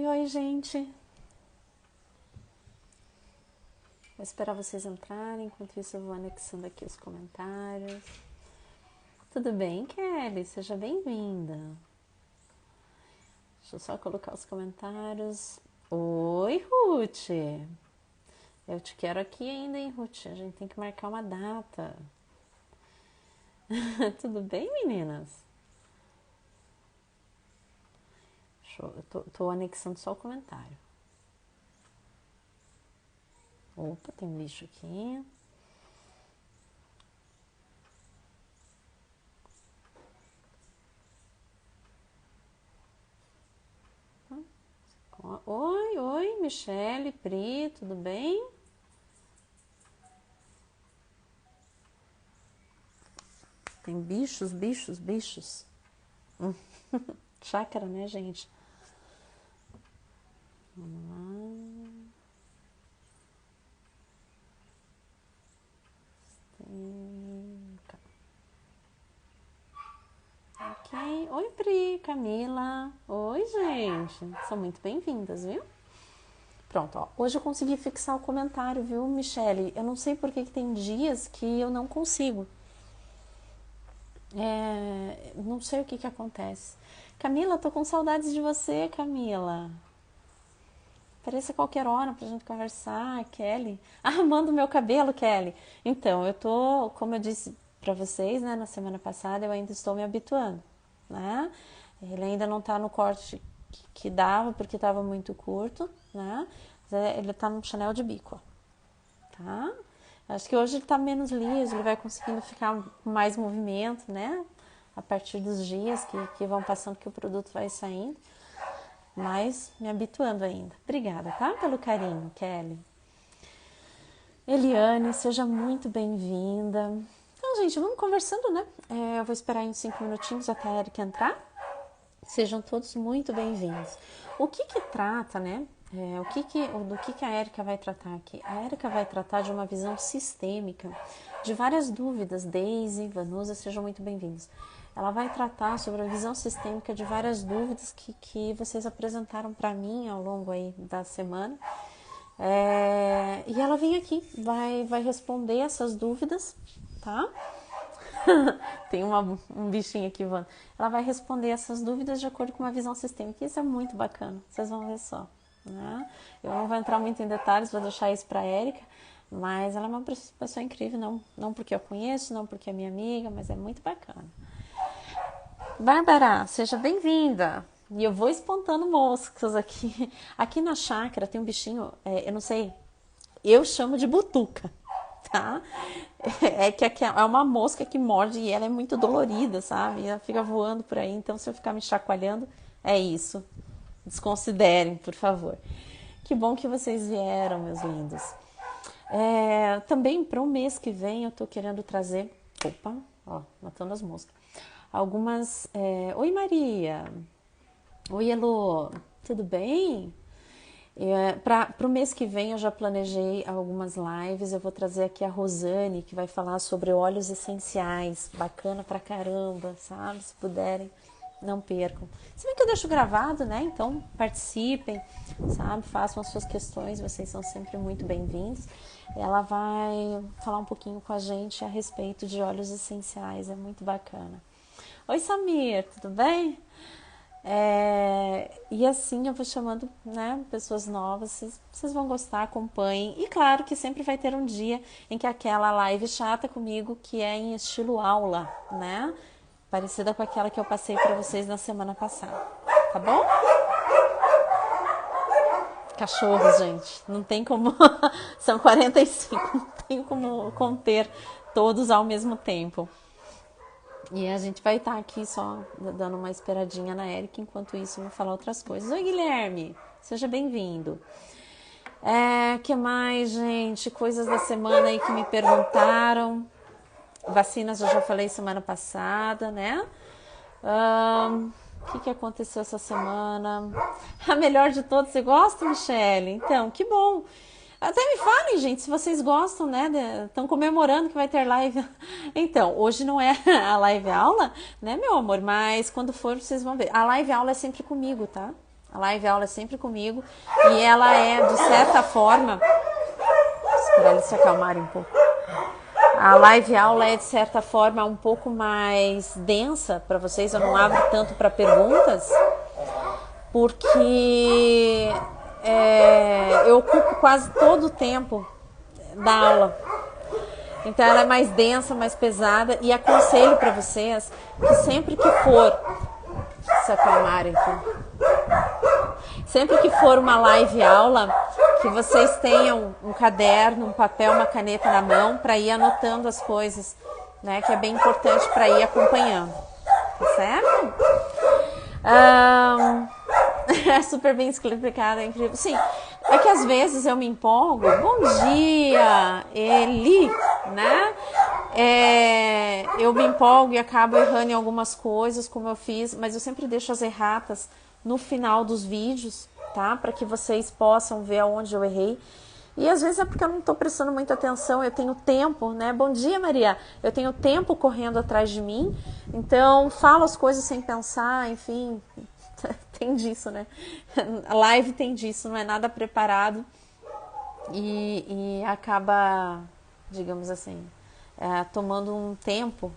Oi, gente. Vou esperar vocês entrarem, enquanto isso eu vou anexando aqui os comentários. Tudo bem, Kelly? Seja bem-vinda. Deixa eu só colocar os comentários. Oi, Ruth. Eu te quero aqui ainda, hein, Ruth? A gente tem que marcar uma data. Tudo bem, meninas? Eu tô anexando só o comentário. Opa, tem um bicho aqui. Oi, Michele, Pri, tudo bem? Tem bichos. Chácara, né, gente? Vamos lá. Ok. Oi, Pri, Camila. Oi, gente. São muito bem-vindas, viu? Pronto, ó. Hoje eu consegui fixar o comentário, viu, Michele? Eu não sei por que tem dias que eu não consigo. Não sei o que acontece. Camila, tô com saudades de você, Camila. Apareça a qualquer hora pra gente conversar, Kelly. Amando meu cabelo, Kelly. Então, eu tô, como eu disse pra vocês, né, na semana passada, eu ainda estou me habituando, né? Ele ainda não tá no corte que dava, porque tava muito curto, né? Mas ele tá no Chanel de bico, ó. Tá? Acho que hoje ele tá menos liso, ele vai conseguindo ficar com mais movimento, né? A partir dos dias que vão passando, que o produto vai saindo. Mas me habituando ainda. Obrigada, tá? Pelo carinho, Kelly. Eliane, seja muito bem-vinda. Então, gente, vamos conversando, né? Eu vou esperar uns 5 minutinhos até a Erika entrar. Sejam todos muito bem-vindos. O que trata, né? Do que a Erika vai tratar aqui? A Erika vai tratar de uma visão sistêmica, de várias dúvidas. Daisy, Vanusa, sejam muito bem-vindos. Ela vai tratar sobre a visão sistêmica de várias dúvidas que vocês apresentaram para mim ao longo aí da semana. E ela vem aqui, vai responder essas dúvidas, tá? Tem um bichinho aqui voando. Ela vai responder essas dúvidas de acordo com uma visão sistêmica. Isso é muito bacana, vocês vão ver só, né? Eu não vou entrar muito em detalhes, vou deixar isso para a Erika, mas ela é uma pessoa incrível, não porque eu conheço, não porque é minha amiga, mas é muito bacana. Bárbara, seja bem-vinda. E eu vou espantando moscas aqui. Aqui na chácara tem um bichinho, eu não sei, eu chamo de butuca, tá? Que é uma mosca que morde e ela é muito dolorida, sabe? E ela fica voando por aí, então se eu ficar me chacoalhando, é isso. Desconsiderem, por favor. Que bom que vocês vieram, meus lindos. Também para o mês que vem eu tô querendo trazer... Opa, ó, matando as moscas. Algumas... Oi, Maria. Oi, Elô. Tudo bem? Para o mês que vem eu já planejei algumas lives. Eu vou trazer aqui a Rosane, que vai falar sobre óleos essenciais. Bacana pra caramba, sabe? Se puderem, não percam. Se bem que eu deixo gravado, né? Então participem, sabe? Façam as suas questões, vocês são sempre muito bem-vindos. Ela vai falar um pouquinho com a gente a respeito de óleos essenciais, é muito bacana. Oi, Samir, tudo bem? E assim eu vou chamando, né, pessoas novas, vocês vão gostar, acompanhem. E claro que sempre vai ter um dia em que aquela live chata comigo, que é em estilo aula, né? Parecida com aquela que eu passei para vocês na semana passada, tá bom? Cachorros, gente, não tem como... São 45, não tem como conter todos ao mesmo tempo. E a gente vai estar aqui só dando uma esperadinha na Erika, enquanto isso eu vou falar outras coisas. Oi, Guilherme, seja bem-vindo. Que mais, gente? Coisas da semana aí que me perguntaram. Vacinas eu já falei semana passada, né? O que aconteceu essa semana? A melhor de todos, você gosta, Michele? Então, que bom. Até me falem, gente, se vocês gostam, né? Estão comemorando que vai ter live. Então, hoje não é a live aula, né, meu amor? Mas quando for, vocês vão ver. A live aula é sempre comigo, tá? A live aula é sempre comigo e ela é, de certa forma, esperar eles se acalmarem um pouco. A live aula é, de certa forma, um pouco mais densa para vocês. Eu não abro tanto para perguntas, porque eu ocupo quase todo o tempo da aula. Então ela é mais densa, mais pesada, e aconselho para vocês que sempre que for se acalmarem aqui, sempre que for uma live aula, que vocês tenham um caderno, um papel, uma caneta na mão para ir anotando as coisas, né? Que é bem importante para ir acompanhando, tá certo? É super bem explicado, é incrível. Sim, é que às vezes eu me empolgo. Bom dia, Eli, né? Eu me empolgo e acabo errando em algumas coisas, como eu fiz, mas eu sempre deixo as erratas no final dos vídeos, tá? Para que vocês possam ver aonde eu errei. E às vezes é porque eu não estou prestando muita atenção, eu tenho tempo, né? Bom dia, Maria. Eu tenho tempo correndo atrás de mim, então falo as coisas sem pensar, enfim. Tem disso, né? A live tem disso, não é nada preparado e acaba, digamos assim, tomando um tempo,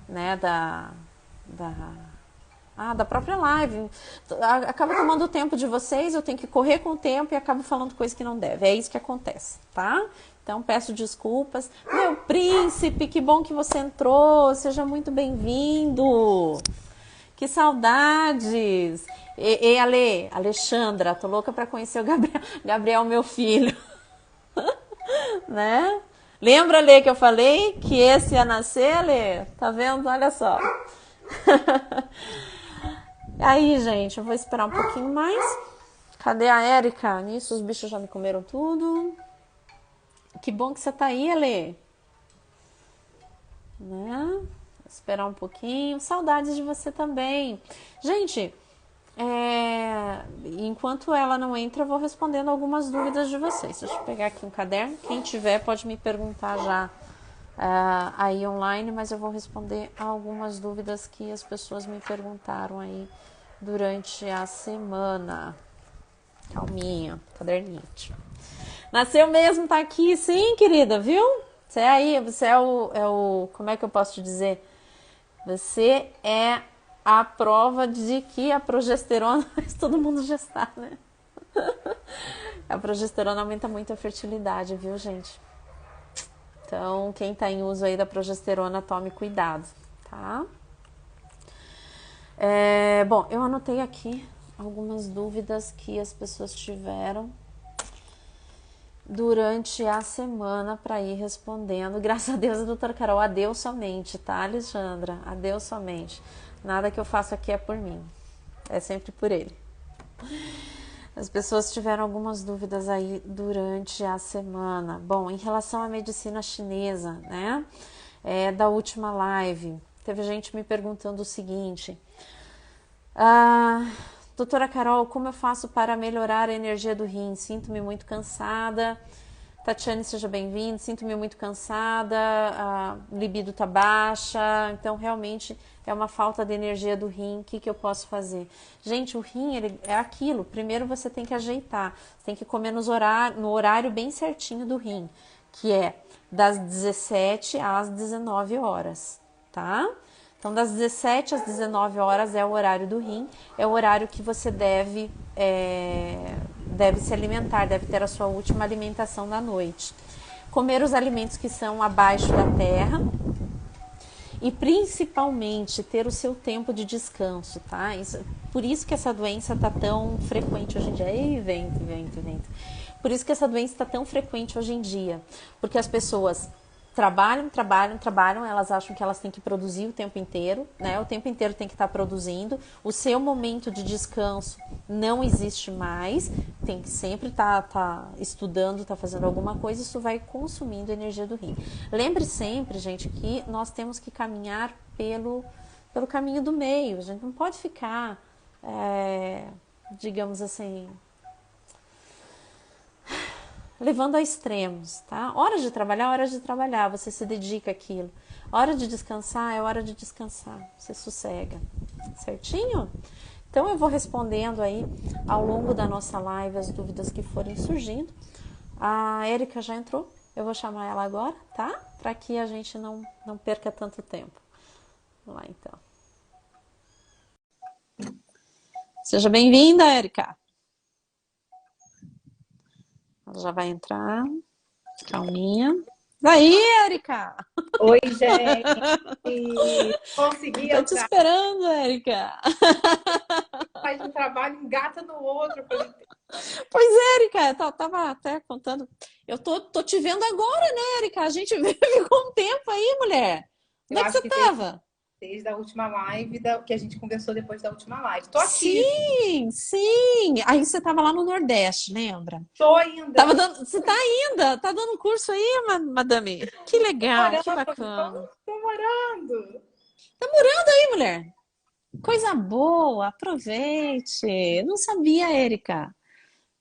né, da própria live. Acaba tomando o tempo de vocês, eu tenho que correr com o tempo e acabo falando coisa que não deve. É isso que acontece, tá? Então peço desculpas. Meu príncipe, que bom que você entrou, seja muito bem-vindo. Que saudades! Alexandra, tô louca pra conhecer o Gabriel. Gabriel, meu filho. Né? Lembra, Ale, que eu falei que esse ia nascer, Ale? Tá vendo? Olha só. Aí, gente, eu vou esperar um pouquinho mais. Cadê a Érica? Nisso, os bichos já me comeram tudo. Que bom que você tá aí, Ale. Né? Esperar um pouquinho. Saudades de você também. Gente, enquanto ela não entra, eu vou respondendo algumas dúvidas de vocês. Deixa eu pegar aqui um caderno. Quem tiver pode me perguntar já aí online, mas eu vou responder algumas dúvidas que as pessoas me perguntaram aí durante a semana. Calminha, caderninho. Nasceu mesmo, tá aqui, sim, querida, viu? Você é aí, você é o como é que eu posso te dizer? Você é a prova de que a progesterona faz todo mundo gestar, né? A progesterona aumenta muito a fertilidade, viu, gente? Então, quem tá em uso aí da progesterona, tome cuidado, tá? Bom, eu anotei aqui algumas dúvidas que as pessoas tiveram durante a semana para ir respondendo. Graças a Deus, a doutora Carol, adeus somente, tá, Alexandra? Adeus somente. Nada que eu faço aqui é por mim, é sempre por ele. As pessoas tiveram algumas dúvidas aí durante a semana. Bom, em relação à medicina chinesa, né? Da última live, teve gente me perguntando o seguinte: doutora Carol, como eu faço para melhorar a energia do rim? Sinto-me muito cansada. Tatiane, seja bem-vinda. Sinto-me muito cansada, a libido tá baixa, então realmente é uma falta de energia do rim. O que eu posso fazer? Gente, o rim ele é aquilo. Primeiro você tem que ajeitar, você tem que comer no horário bem certinho do rim, que é das 17 às 19 horas, tá? Então, das 17 às 19 horas é o horário do rim, é o horário que você deve se alimentar, deve ter a sua última alimentação da noite. Comer os alimentos que são abaixo da terra e principalmente ter o seu tempo de descanso, tá? Por isso que essa doença tá tão frequente hoje em dia. Ei, vento. Por isso que essa doença está tão frequente hoje em dia, porque as pessoas trabalham, elas acham que elas têm que produzir o tempo inteiro, né? O tempo inteiro tem que estar produzindo. O seu momento de descanso não existe mais, tem que sempre estar estudando, estar fazendo alguma coisa, isso vai consumindo energia do rim. Lembre sempre, gente, que nós temos que caminhar pelo caminho do meio, a gente não pode ficar, digamos assim, levando a extremos, tá? Hora de trabalhar, você se dedica àquilo. Hora de descansar, é hora de descansar, você sossega, certinho? Então eu vou respondendo aí ao longo da nossa live as dúvidas que forem surgindo. A Érica já entrou, eu vou chamar ela agora, tá? Para que a gente não perca tanto tempo. Vamos lá então. Seja bem-vinda, Érica. Ela já vai entrar. Calminha. Daí, Érica! Oi, gente! Consegui Tô te entrar. esperando, Érica. Faz um trabalho, engata no outro. Pois é, Érica, eu tava até contando. Eu tô te vendo agora, né, Érica? A gente ficou um tempo aí, mulher. Onde Eu é que você acho que desde, tava? desde a última live que a gente conversou depois da última live. Tô aqui, Sim, sim. Aí você tava lá no Nordeste, lembra? tô ainda. Você tá ainda, tá dando um curso aí, madame? Que Tô legal, que morando, bacana. tô morando. Tá morando aí, mulher? Coisa boa, aproveite. Não sabia, Érica.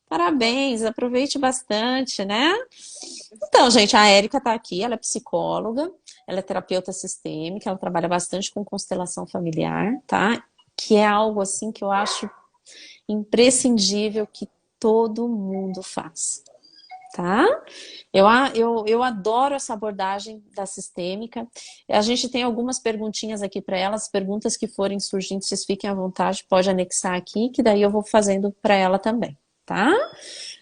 Parabéns, aproveite bastante, né? Então, gente, a Érica está aqui, ela é psicóloga, ela é terapeuta sistêmica, ela trabalha bastante com constelação familiar, tá? Que é algo assim que eu acho imprescindível que todo mundo faz, tá? Eu adoro essa abordagem da sistêmica. A gente tem algumas perguntinhas aqui para ela, as perguntas que forem surgindo, vocês fiquem à vontade, pode anexar aqui, que daí eu vou fazendo para ela também, tá?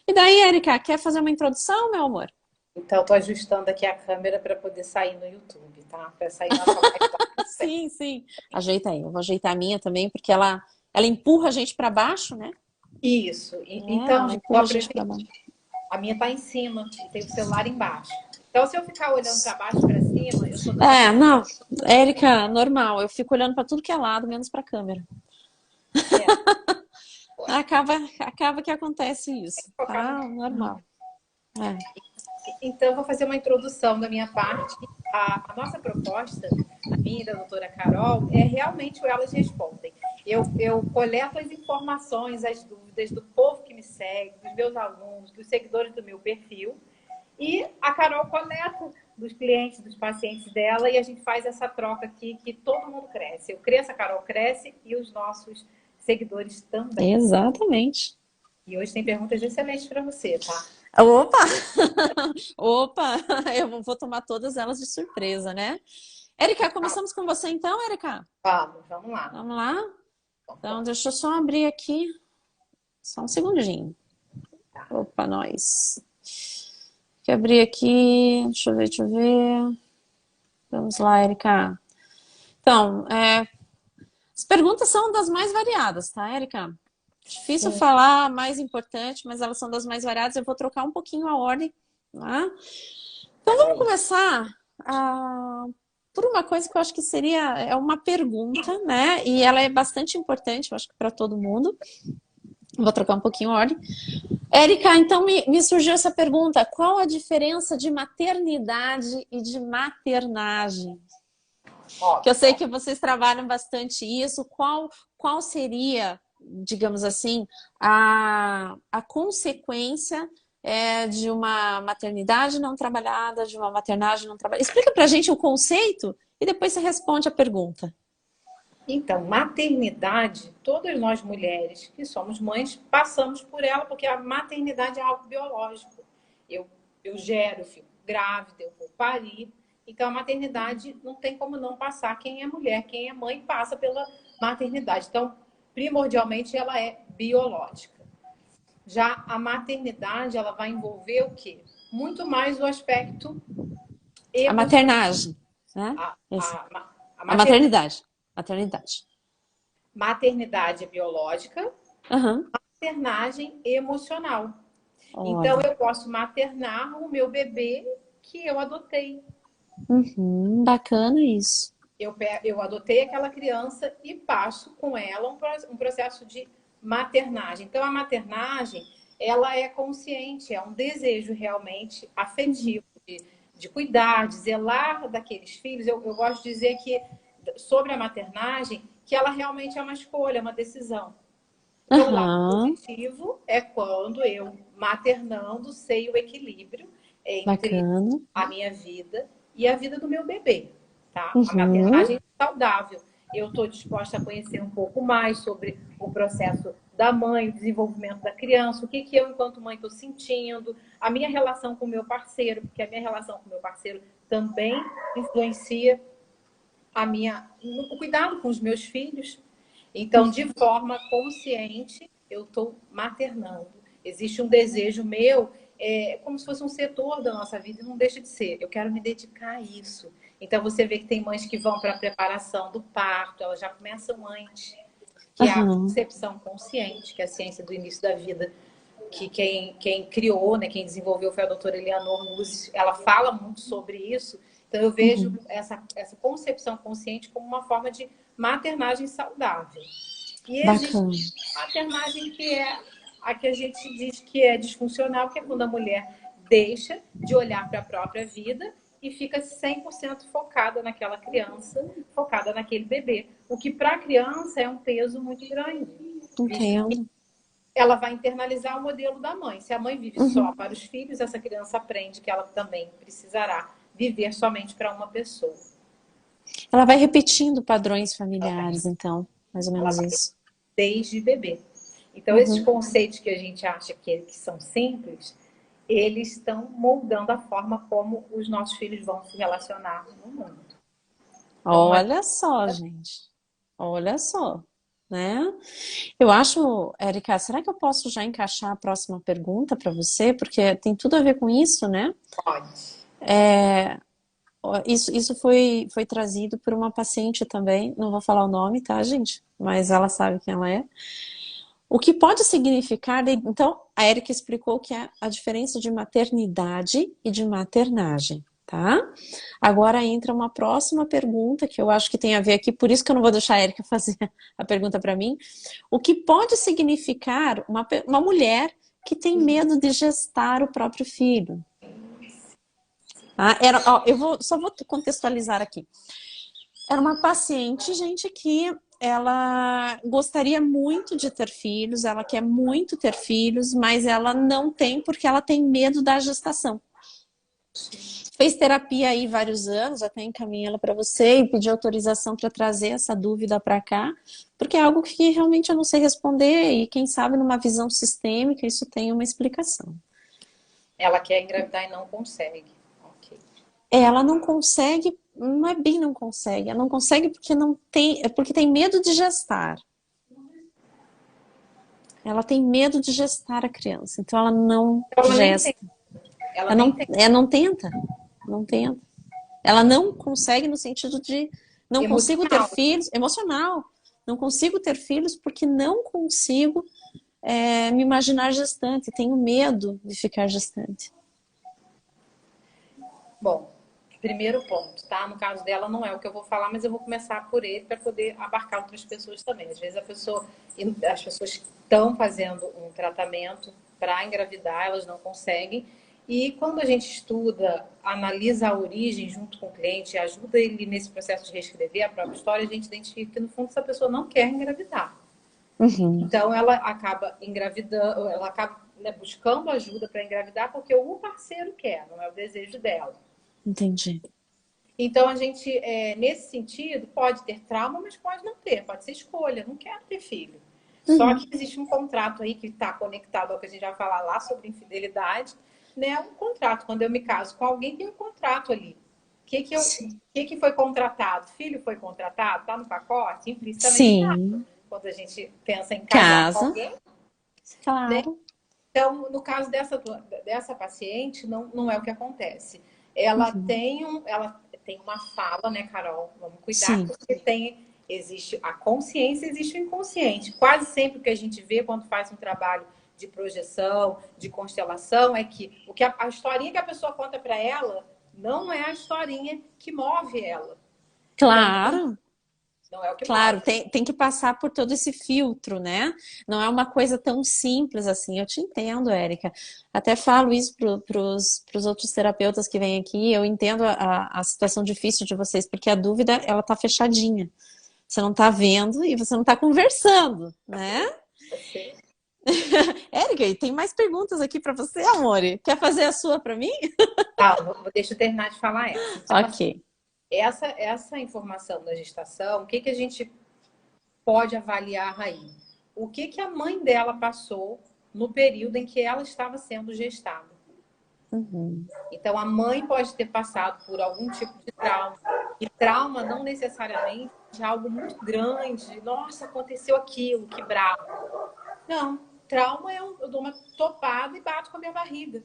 E daí, Érica, quer fazer uma introdução, meu amor? Então, tô ajustando aqui a câmera para poder sair no YouTube, tá? Para sair nossa live lá na frente. Sim, sim. Ajeita aí. Eu vou ajeitar a minha também, porque ela empurra a gente para baixo, né? Isso. É, Então, ela gente, vou empurra a gente para apresentar. baixo. A minha tá em cima e tem o celular embaixo. Então, se eu ficar olhando para baixo, para cima, eu tô dando É, atenção. não, Érica, normal. Eu fico olhando para tudo que é lado, menos para a câmera. É, Acaba que acontece isso, focar no. tá? Normal. É. Então, eu vou fazer uma introdução da minha parte. A nossa proposta, a minha e da doutora Carol, é realmente o Elas Respondem. Eu coleto as informações, as dúvidas do povo que me segue, dos meus alunos, dos seguidores do meu perfil, e a Carol coleta dos clientes, dos pacientes dela, e a gente faz essa troca aqui que todo mundo cresce. Eu cresço, a Carol cresce e os nossos seguidores também. Exatamente. E hoje tem perguntas excelentes para você, tá? Opa! Opa! Eu vou tomar todas elas de surpresa, né? Érica, começamos com você então, Érica? Vamos lá. Vamos lá? Então, deixa eu só abrir aqui. Só um segundinho. Tá. Opa, nós. Deixa eu abrir aqui. Deixa eu ver. Vamos lá, Erika. Então, as perguntas são das mais variadas, tá, Erika? Difícil Sim. falar mais importante, mas elas são das mais variadas. Eu vou trocar um pouquinho a ordem, tá? Então, Olha vamos aí. começar por uma coisa que eu acho que é uma pergunta, né? E ela é bastante importante, eu acho que para todo mundo. Vou trocar um pouquinho a ordem. Érica, então me surgiu essa pergunta: qual a diferença de maternidade e de maternagem? Que eu sei Ó, que vocês trabalham bastante isso. Qual seria, digamos assim, a consequência de uma maternidade não trabalhada, de uma maternagem não trabalhada? Explica pra gente o conceito e depois você responde a pergunta. então, maternidade, todas nós mulheres que somos mães passamos por ela, porque a maternidade é algo biológico. Eu, eu gero, eu fico grávida, eu vou parir. Então, a maternidade não tem como não passar. Quem é mulher, quem é mãe, passa pela maternidade. Então, primordialmente, ela é biológica. Já a maternidade, ela vai envolver o quê? Muito mais o aspecto A emocional. maternagem, né? A, Isso. a, a A maternidade, maternidade. Maternidade. maternidade é biológica, Aham. maternagem emocional. Então, Olha. eu posso maternar o meu bebê que eu adotei. Uhum, bacana isso. Eu adotei aquela criança e passo com ela um processo de maternagem. Então, a maternagem, ela é consciente, é um desejo realmente afetivo de cuidar, de zelar daqueles filhos. Eu gosto de dizer que, sobre a maternagem, que ela realmente é uma escolha, uma decisão. Então, o lado Aham, positivo é quando eu, maternando, sei o equilíbrio entre bacana. a minha vida e a vida do meu bebê, tá? A Uhum, maternagem saudável. eu estou disposta a conhecer um pouco mais sobre o processo da mãe, o desenvolvimento da criança, o que, que eu, enquanto mãe, estou sentindo, a minha relação com o meu parceiro, porque a minha relação com o meu parceiro também influencia o cuidado com os meus filhos. Então, de forma consciente, eu estou maternando. Existe um desejo meu, como se fosse um setor da nossa vida, e não deixa de ser. Eu quero me dedicar a isso. Então, você vê que tem mães que vão para a preparação do parto, elas já começam antes, que é a Aham, concepção consciente, que é a ciência do início da vida, que quem criou, né, quem desenvolveu foi a doutora Eleanor Luz, ela fala muito sobre isso. Então, eu vejo uhum, essa concepção consciente como uma forma de maternagem saudável. E existe bacana. a maternagem que é a que a gente diz que é disfuncional, que é quando a mulher deixa de olhar para a própria vida e fica 100% focada naquela criança, focada naquele bebê. O que para a criança é um peso muito grande, visto que Entendo. ela vai internalizar o modelo da mãe. Se a mãe vive só Uhum. para os filhos, essa criança aprende que ela também precisará viver somente para uma pessoa. Ela vai repetindo padrões Ela vai, familiares, então, mais ou ela menos vai isso. desde bebê. Então, esses Uhum. conceitos que a gente acha que são simples, eles estão moldando a forma como os nossos filhos vão se relacionar no mundo. Então, não é. Olha só, gente. Olha só, né? Eu acho, Érica, será que eu posso já encaixar a próxima pergunta para você? Porque tem tudo a ver com isso, né? Pode. Ó, isso foi trazido por uma paciente também, não vou falar o nome, tá, gente? Mas ela sabe quem ela é. O que pode significar, então, a Érica explicou que é a diferença de maternidade e de maternagem, tá? Agora entra uma próxima pergunta que eu acho que tem a ver aqui, por isso que eu não vou deixar a Érica fazer a pergunta para mim. O que pode significar uma mulher que tem medo de gestar o próprio filho? Ó, só vou contextualizar aqui. Era uma paciente, gente, que ela gostaria muito de ter filhos, ela quer muito ter filhos, mas ela não tem porque ela tem medo da gestação. Fez terapia aí vários anos, até encaminhei ela para você e pedi autorização para trazer essa dúvida para cá, porque é algo que realmente eu não sei responder e quem sabe numa visão sistêmica isso tem uma explicação. Ela quer engravidar e não consegue. Ok. Ela não consegue, não é bem não consegue, ela não consegue porque não tem, é porque tem medo de gestar. Ela tem medo de gestar a criança, então ela não Então, ela nem tem. gesta. Ela nem tem. Ela não tenta, não tenta. Ela não consegue no sentido de não consigo ter Emocional. filhos, emocional. Não consigo ter filhos porque não consigo me imaginar gestante. Tenho medo de ficar gestante. Bom, primeiro ponto, tá? No caso dela não é o que eu vou falar, mas eu vou começar por ele para poder abarcar outras pessoas também. Às vezes as pessoas estão fazendo um tratamento para engravidar, elas não conseguem. E quando a gente estuda, analisa a origem junto com o cliente, ajuda ele nesse processo de reescrever a própria história, a gente identifica que no fundo essa pessoa não quer engravidar. Uhum, Então ela acaba engravidando, ela acaba, né, buscando ajuda para engravidar porque o parceiro quer, não é o desejo dela. entendi. Então, a gente, nesse sentido, pode ter trauma, mas pode não ter, pode ser escolha, não quero ter filho. Só Uhum, que existe um contrato aí que está conectado ao que a gente vai falar lá sobre infidelidade, né? Um contrato. Quando eu me caso com alguém, tem um contrato ali. sim. Que foi contratado? Filho foi contratado? Está no pacote? Implicitamente nada. Sim, Quando a gente pensa em casar com casa, alguém, né? claro. Então, no caso dessa paciente, não é o que acontece. Uhum, Ela tem uma fala, né, Carol? Vamos cuidar, sim. porque existe a consciência, existe o inconsciente. Quase sempre o que a gente vê quando faz um trabalho de projeção, de constelação, é que a historinha que a pessoa conta para ela não é a historinha que move ela. Também Claro. não é o que Claro, move. tem que passar por todo esse filtro, né? Não é uma coisa tão simples assim. Eu te entendo, Érica. Até falo isso para os outros terapeutas que vêm aqui. Eu entendo a situação difícil de vocês, porque a dúvida, ela tá fechadinha. Você não tá vendo e você não tá conversando, né? Você... Érica, e tem mais perguntas aqui para você, amore. Quer fazer a sua para mim? Ah, deixa eu terminar de falar essa. Então, assim, Ok. Essa informação da gestação, o que que a gente pode avaliar aí? O que que a mãe dela passou no período em que ela estava sendo gestada? Uhum. Então, a mãe pode ter passado por algum tipo de trauma. E trauma não necessariamente é algo muito grande. Nossa, aconteceu aquilo, que bravo. Não, trauma eu dou uma topada e bato com a minha barriga.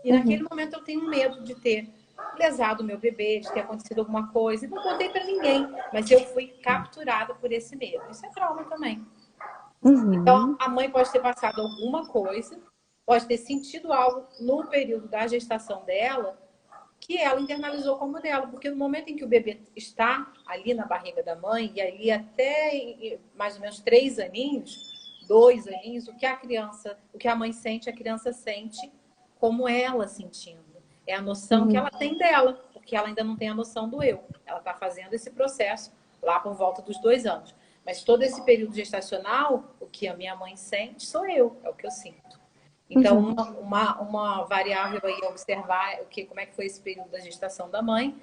E naquele Uhum. momento eu tenho medo de ter lesado o meu bebê, de ter acontecido alguma coisa. E não contei para ninguém, mas eu fui capturada por esse medo. Isso é trauma também. Então, Uhum. a mãe pode ter passado alguma coisa, pode ter sentido algo no período da gestação dela que ela internalizou como dela, porque no momento em que o bebê está ali na barriga da mãe, e ali até mais ou menos 3 aninhos, 2 aninhos, o que a criança, o que a mãe sente, a criança sente como ela sentindo. É a noção que Uhum. ela tem dela, porque ela ainda não tem a noção do eu. Ela está fazendo esse processo lá por volta dos 2 anos. Mas todo esse período gestacional, o que a minha mãe sente, sou eu, é o que eu sinto. Então, Uhum. uma variável aí a observar é como é que foi esse período da gestação da mãe,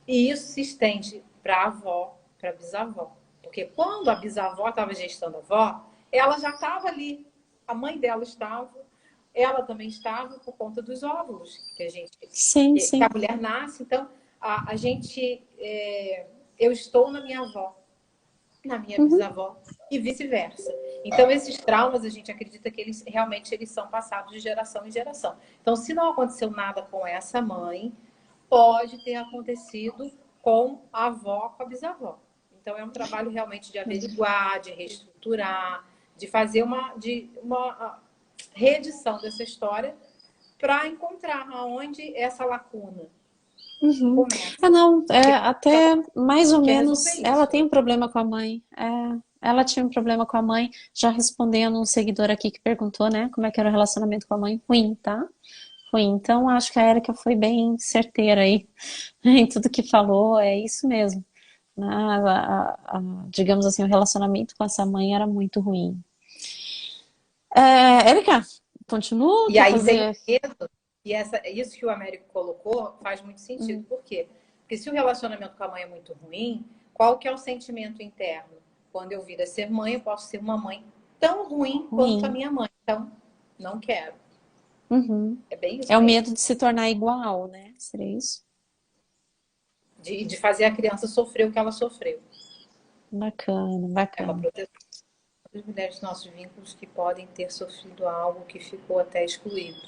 e isso se estende para a avó, para a bisavó. Porque quando a bisavó estava gestando a avó, ela já estava ali, a mãe dela estava, ela também estava por conta dos óvulos Sim, que a sim. mulher nasce. Então, a gente, eu estou na minha avó, na minha Uhum. bisavó e vice-versa. Então, esses traumas, a gente acredita que eles realmente eles são passados de geração em geração. Então, se não aconteceu nada com essa mãe, pode ter acontecido com a avó, com a bisavó. Então, é um trabalho realmente de averiguar, de reestruturar, de fazer uma reedição dessa história para encontrar aonde essa lacuna Uhum. Ah, começa. não, Porque até mais ou quer resolver menos ela isso. tem um problema com a mãe. Ela tinha um problema com a mãe, já respondendo um seguidor aqui que perguntou, né, como é que era o relacionamento com a mãe. Ruim, tá? Ruim. Então, acho que a Erika foi bem certeira aí em tudo que falou, é isso mesmo. Né? Digamos assim, o relacionamento com essa mãe era muito ruim. Erika, continua? E Quer aí tem o fazer? medo, e isso que o Américo colocou faz muito sentido. Hum, Por quê? Porque se o relacionamento com a mãe é muito ruim, qual que é o sentimento interno? Quando eu vir a ser mãe, eu posso ser uma mãe tão ruim quanto a ruim. minha mãe. Então, não quero. Uhum. É bem É isso o mesmo. medo de se tornar igual, né? Seria isso? De fazer a criança sofrer o que ela sofreu. Bacana, É uma bacana. proteção das mulheres dos nossos vínculos que podem ter sofrido algo que ficou até excluído.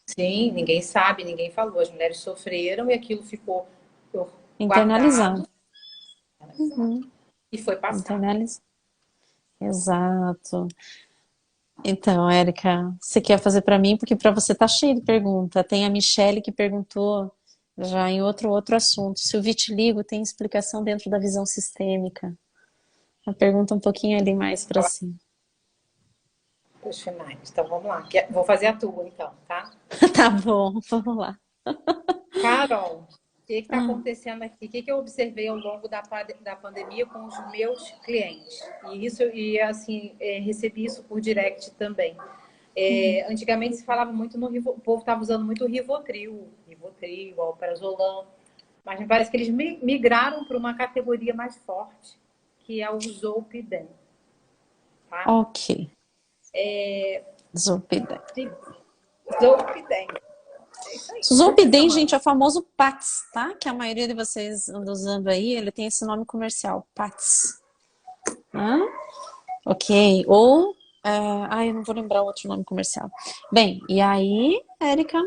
Sim, ninguém sabe, ninguém falou. As mulheres sofreram e aquilo ficou Internalizado. guardado Uhum. e foi passado. Internalizado. Exato. Então, Érica, você quer fazer para mim? Porque para você tá cheio de pergunta. Tem a Michelle que perguntou já em outro assunto, se o vitiligo tem explicação dentro da visão sistêmica. Uma pergunta um pouquinho ali mais para cima. Os finais. Então vamos lá. Vou fazer a tua então, tá? Tá bom, vamos lá. Carol, o que está Ah, acontecendo aqui? O que eu observei ao longo da pandemia com os meus clientes? E assim, recebi isso por direct também. Antigamente se falava muito o povo estava usando muito Rivotril, Alprazolam, mas me parece que eles migraram para uma categoria mais forte, que é o Zolpidem, tá? ok. Zolpidem. Zolpidem. É isso aí. Zolpidem, Chamando. gente, é o famoso PATS, tá? Que a maioria de vocês anda usando aí, ele tem esse nome comercial, PATS. Hã? Ok. Ou. Eu não vou lembrar o outro nome comercial. Bem, e aí, Érica,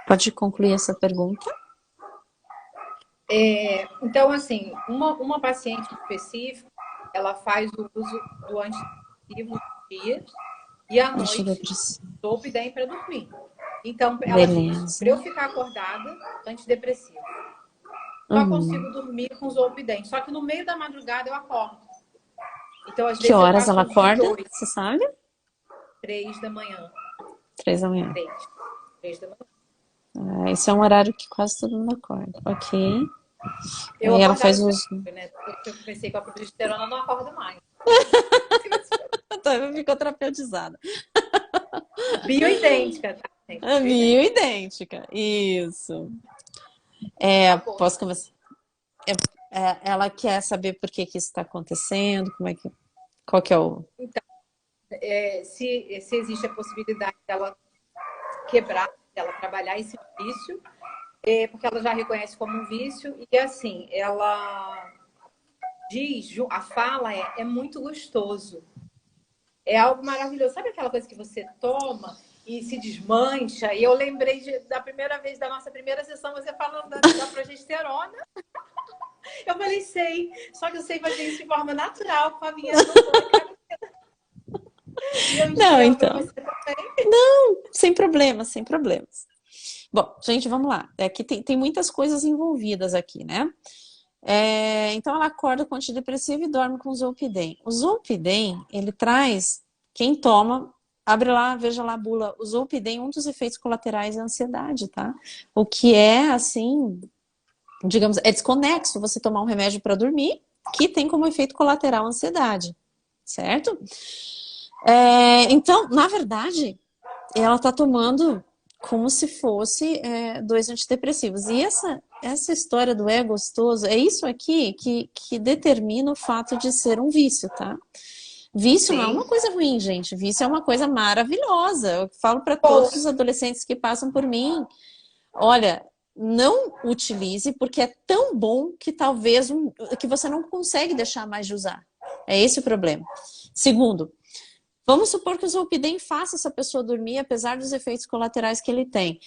pode concluir essa pergunta? Então, assim, uma paciente específica, ela faz o uso do antidepressivo nos dias e à noite Antidepressivo. Zolpidem para dormir. Então, ela diz, Beleza. para eu ficar acordada, antidepressivo. Só Uhum. consigo dormir com Zolpidem. Só que no meio da madrugada eu acordo. Então, às Que vezes eu horas passo ela o dia acorda? 2, Você sabe? 3 da manhã. 3 da manhã. 3 da manhã. Esse é um horário que quase todo mundo acorda. Ok. Eu Aí ela acordava faz sempre, os. né? Depois que eu comecei com a progesterona, eu não acordo mais. Ficou terapeutizada. Bioidêntica, tá, gente? É Bioidêntica. meio idêntica. Isso. Posso começar? Ela quer saber por que que isso está acontecendo, qual que é o... Então, se existe a possibilidade dela quebrar, dela trabalhar esse vício, porque ela já reconhece como um vício, e assim, ela diz, a fala é muito gostoso. É algo maravilhoso. Sabe aquela coisa que você toma e se desmancha? E eu lembrei da primeira vez, da nossa primeira sessão, você falando da progesterona. Eu falei, sei, só que eu sei fazer isso de forma natural com a minha doutora Carolina. E eu Não, indiquei ela para então, você também. sem problemas, sem problemas. Bom, gente, vamos lá. Aqui tem muitas coisas envolvidas aqui, né? Então ela acorda com antidepressivo e dorme com Zolpidem. O Zolpidem, ele traz, quem toma, abre lá, veja lá a bula, o Zolpidem, um dos efeitos colaterais é a ansiedade, tá? O que é, assim, digamos, é desconexo você tomar um remédio para dormir, que tem como efeito colateral a ansiedade, certo? Então, na verdade, ela tá tomando como se fosse dois antidepressivos. E essa história do é gostoso, é isso aqui que determina o fato de ser um vício, tá? Vício não é uma Sim. coisa ruim, gente. Vício é uma coisa maravilhosa. Eu falo para Pô, todos os adolescentes que passam por mim, olha, não utilize porque é tão bom que talvez que você não consegue deixar mais de usar. É esse o problema. Segundo, vamos supor que o Zolpidem faça essa pessoa dormir, apesar dos efeitos colaterais que ele tem.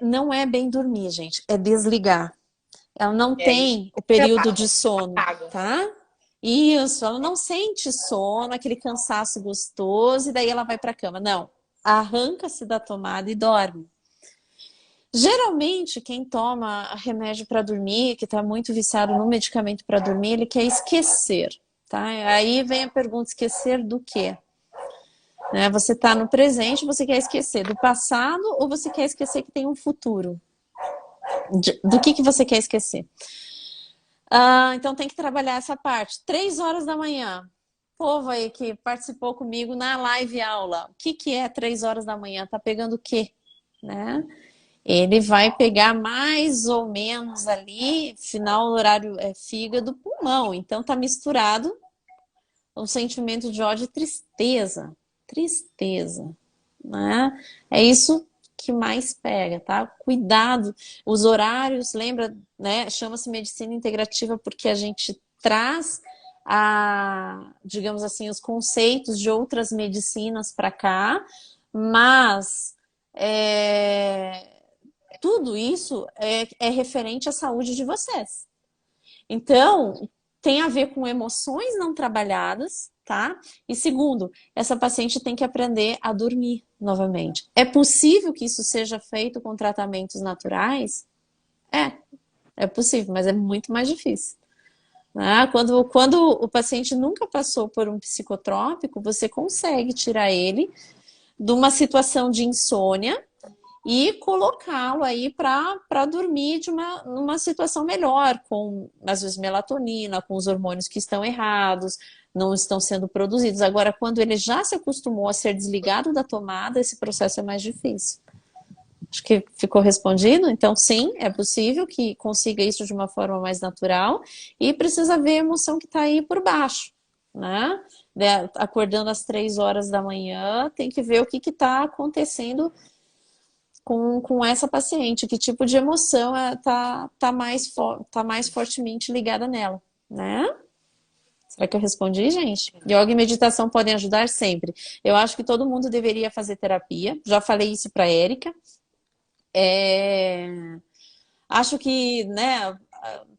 Não é bem dormir, gente, é desligar. Ela não é isso. tem o período de Relaxa, sono, apaga. tá? Isso, ela não sente sono, aquele cansaço gostoso, e daí ela vai para a cama. Não, arranca-se da tomada e dorme. Geralmente, quem toma remédio para dormir, que está muito viciado no medicamento para dormir, ele quer esquecer, tá? Aí vem a pergunta: esquecer do quê? Né? Você está no presente, você quer esquecer do passado ou você quer esquecer que tem um futuro? Do que você quer esquecer? Então tem que trabalhar essa parte. 3 horas da manhã. O povo aí que participou comigo na live aula. O que é 3 horas da manhã? Tá pegando o quê? Né? Ele vai pegar mais ou menos ali, final do horário fígado, pulmão. Então tá misturado um sentimento de ódio e tristeza. Tristeza, né? É isso que mais pega, tá? Cuidado, os horários, lembra, né? Chama-se medicina integrativa porque a gente traz digamos assim, os conceitos de outras medicinas para cá, mas tudo isso é referente à saúde de vocês. Então, tem a ver com emoções não trabalhadas, tá? E segundo, essa paciente tem que aprender a dormir novamente. É possível que isso seja feito com tratamentos naturais? É possível, mas é muito mais difícil. Né? Quando o paciente nunca passou por um psicotrópico, você consegue tirar ele de uma situação de insônia e colocá-lo aí para dormir numa situação melhor, com às vezes melatonina, com os hormônios que estão errados, não estão sendo produzidos. Agora, quando ele já se acostumou a ser desligado da tomada, esse processo é mais difícil. Acho que ficou respondido. Então, sim, é possível que consiga isso de uma forma mais natural e precisa ver a emoção que está aí por baixo, né? Acordando às 3 horas da manhã, tem que ver o que está acontecendo com essa paciente, que tipo de emoção tá mais fortemente ligada nela, né? Será que eu respondi, gente? Yoga e meditação podem ajudar sempre. Eu acho que todo mundo deveria fazer terapia. Já falei isso para Érica. Acho que, né,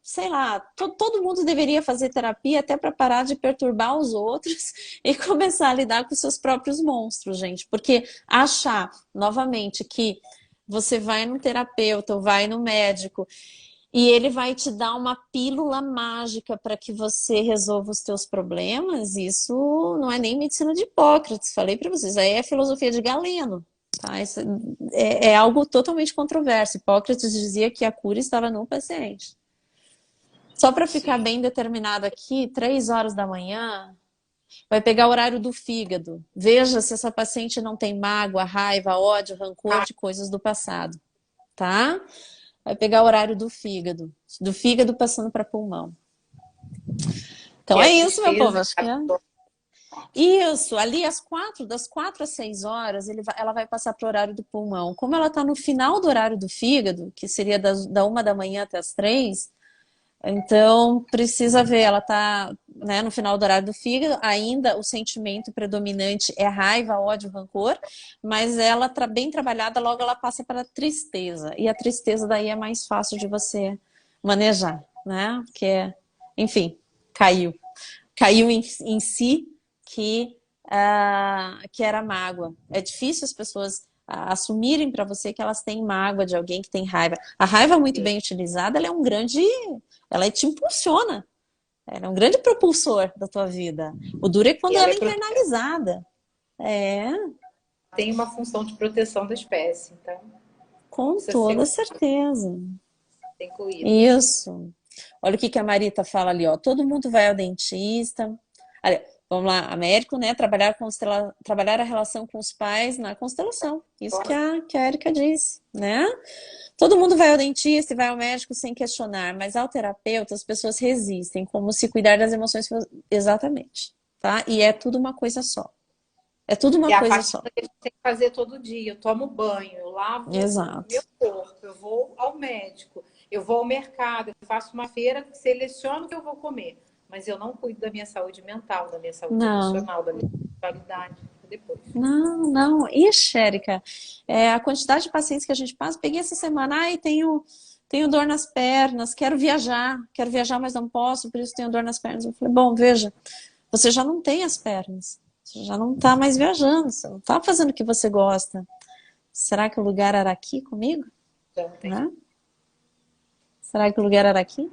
sei lá, todo mundo deveria fazer terapia até para parar de perturbar os outros e começar a lidar com seus próprios monstros, gente. Porque achar, novamente, que você vai no terapeuta ou vai no médico e ele vai te dar uma pílula mágica para que você resolva os teus problemas, isso não é nem medicina de Hipócrates, falei para vocês, aí é filosofia de Galeno. Tá? Isso é algo totalmente controverso. Hipócrates dizia que a cura estava no paciente. Só para ficar Sim. bem determinado aqui, 3 horas da manhã, vai pegar o horário do fígado. Veja se essa paciente não tem mágoa, raiva, ódio, rancor de coisas do passado, tá? vai pegar o horário do fígado passando para pulmão. Então Que é é isso, meu povo, tristeza. acho que é. Isso, ali das 4 às 6 horas, ela vai passar para o horário do pulmão. Como ela está no final do horário do fígado, que seria da 1 da manhã até as 3, então precisa ver, ela está, né, no final do horário do fígado, ainda o sentimento predominante é raiva, ódio, rancor, mas ela bem trabalhada, logo ela passa para a tristeza. E a tristeza daí é mais fácil de você manejar, né? Porque, enfim, caiu. Caiu em si que era mágoa. É difícil as pessoas assumirem para você que elas têm mágoa de alguém que tem raiva. A raiva muito bem utilizada, ela te impulsiona. Ela é um grande propulsor da tua vida. O duro é E quando ela ela é internalizada. É, tem uma função de proteção da espécie, então com precisa ser toda certeza. incluída. Isso. Olha o que a Marita fala ali, ó. Todo mundo vai ao dentista. Olha, vamos lá, Américo, né? Trabalhar a relação com os pais na constelação. Isso que a Erika disse, né? Todo mundo vai ao dentista e vai ao médico sem questionar, mas ao terapeuta as pessoas resistem, como se cuidar das emoções fosse... Exatamente, tá? E é tudo uma coisa só. É tudo E uma a coisa parte só. que a gente tem que fazer todo dia. Eu tomo banho, eu lavo o Exato. meu corpo, eu vou ao médico, eu vou ao mercado, eu faço uma feira, seleciono o que eu vou comer. Mas eu não cuido da minha saúde mental, da minha saúde Não. emocional, da minha sexualidade. Depois. Não, não. Ixi, Érica, a quantidade de pacientes que a gente passa, peguei essa semana, ai, tenho dor nas pernas, quero viajar, mas não posso, por isso tenho dor nas pernas. Eu falei, bom, veja, você já não tem as pernas, você já não está mais viajando, você não está fazendo o que você gosta. Será que o lugar era aqui comigo? Então, tem. Né? Será que o lugar era aqui?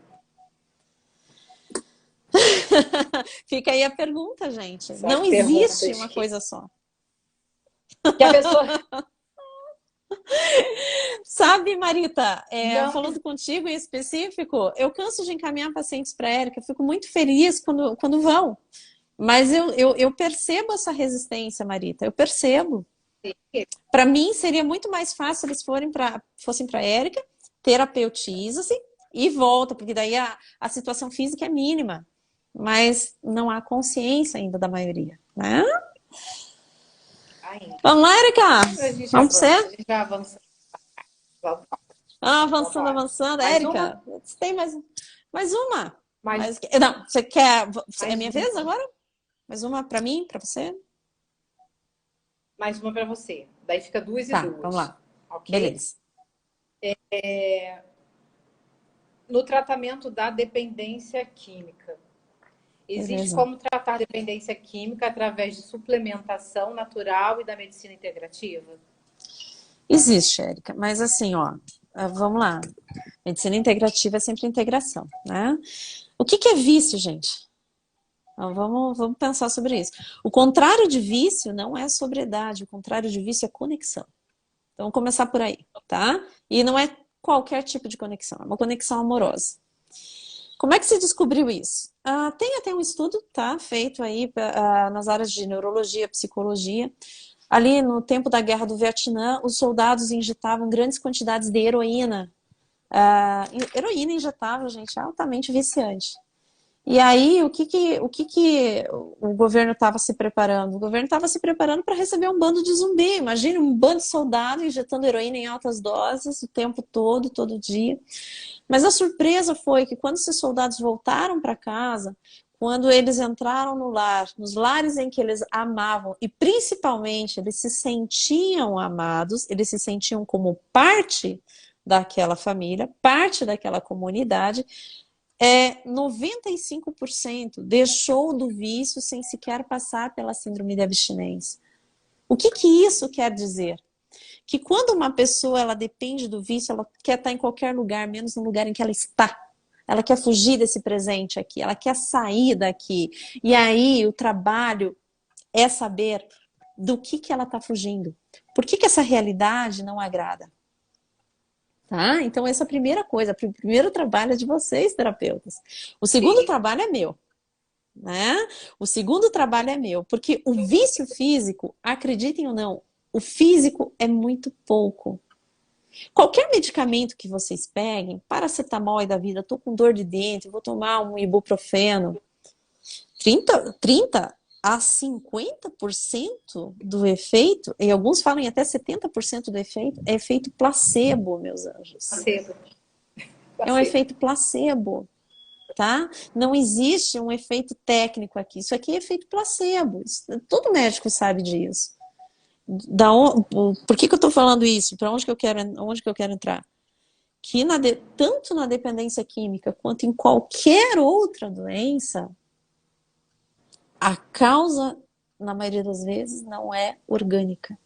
Fica aí a pergunta, gente. Só as Não existe perguntas uma coisa só. que a pessoa Sabe, Marita, não. falando contigo em específico, eu canso de encaminhar pacientes para a Érica, eu fico muito feliz quando vão. Mas eu percebo essa resistência, Marita, eu percebo. Para mim, seria muito mais fácil eles fossem para a Érica, terapeutiza-se e volta, porque daí a situação física é mínima. Mas não há consciência ainda da maioria, né? Ainda. Vamos lá, Érica? A gente Vamos avança, pra a você? gente vai avançando. Vamos, Avançando, vambora. avançando. Mais uma? Érica, você tem mais uma? Mais, Não, você quer. É mais minha vez uma. agora? Mais uma para mim, para você? Mais uma para você. Daí fica duas e Tá, vamos duas. lá. Ok? Beleza. No tratamento da dependência química. Existe Beleza. como tratar a dependência química através de suplementação natural e da medicina integrativa? Existe, Érica, mas assim, ó, vamos lá. Medicina integrativa é sempre integração, né? O que é vício, gente? Então, vamos pensar sobre isso. O contrário de vício não é sobriedade, o contrário de vício é conexão. Então, vamos começar por aí, tá? E não é qualquer tipo de conexão, é uma conexão amorosa. Como é que se descobriu isso? Tem até um estudo, tá, feito aí nas áreas de neurologia, psicologia. Ali no tempo da Guerra do Vietnã, os soldados injetavam grandes quantidades de heroína. Heroína injetável, gente, é altamente viciante. E aí, o que o governo estava se preparando? O governo estava se preparando para receber um bando de zumbi. Imagine um bando de soldados injetando heroína em altas doses o tempo todo dia. Mas a surpresa foi que quando esses soldados voltaram para casa, quando eles entraram no lar, nos lares em que eles amavam, e principalmente eles se sentiam amados, eles se sentiam como parte daquela família, parte daquela comunidade, 95% deixou do vício sem sequer passar pela síndrome de abstinência. O que isso quer dizer? Que quando uma pessoa ela depende do vício, ela quer estar em qualquer lugar, menos no lugar em que ela está. Ela quer fugir desse presente aqui, ela quer sair daqui. E aí o trabalho é saber do que ela está fugindo. Por que essa realidade não agrada? Tá? Então essa é a primeira coisa, o primeiro trabalho é de vocês, terapeutas. O segundo trabalho é meu. Né? O segundo trabalho é meu, porque o vício físico, acreditem ou não, o físico é muito pouco. Qualquer medicamento que vocês peguem, paracetamol e da vida, tô com dor de dente, vou tomar um ibuprofeno, 30 a 50% do efeito, e alguns falam em até 70% do efeito, é efeito placebo, meus anjos. Placebo. É um efeito placebo, tá? Não existe um efeito técnico aqui. Isso aqui é efeito placebo. Todo médico sabe disso. Por que eu estou falando isso? Para onde que eu quero entrar? Que tanto na dependência química quanto em qualquer outra doença, a causa, na maioria das vezes, não é orgânica.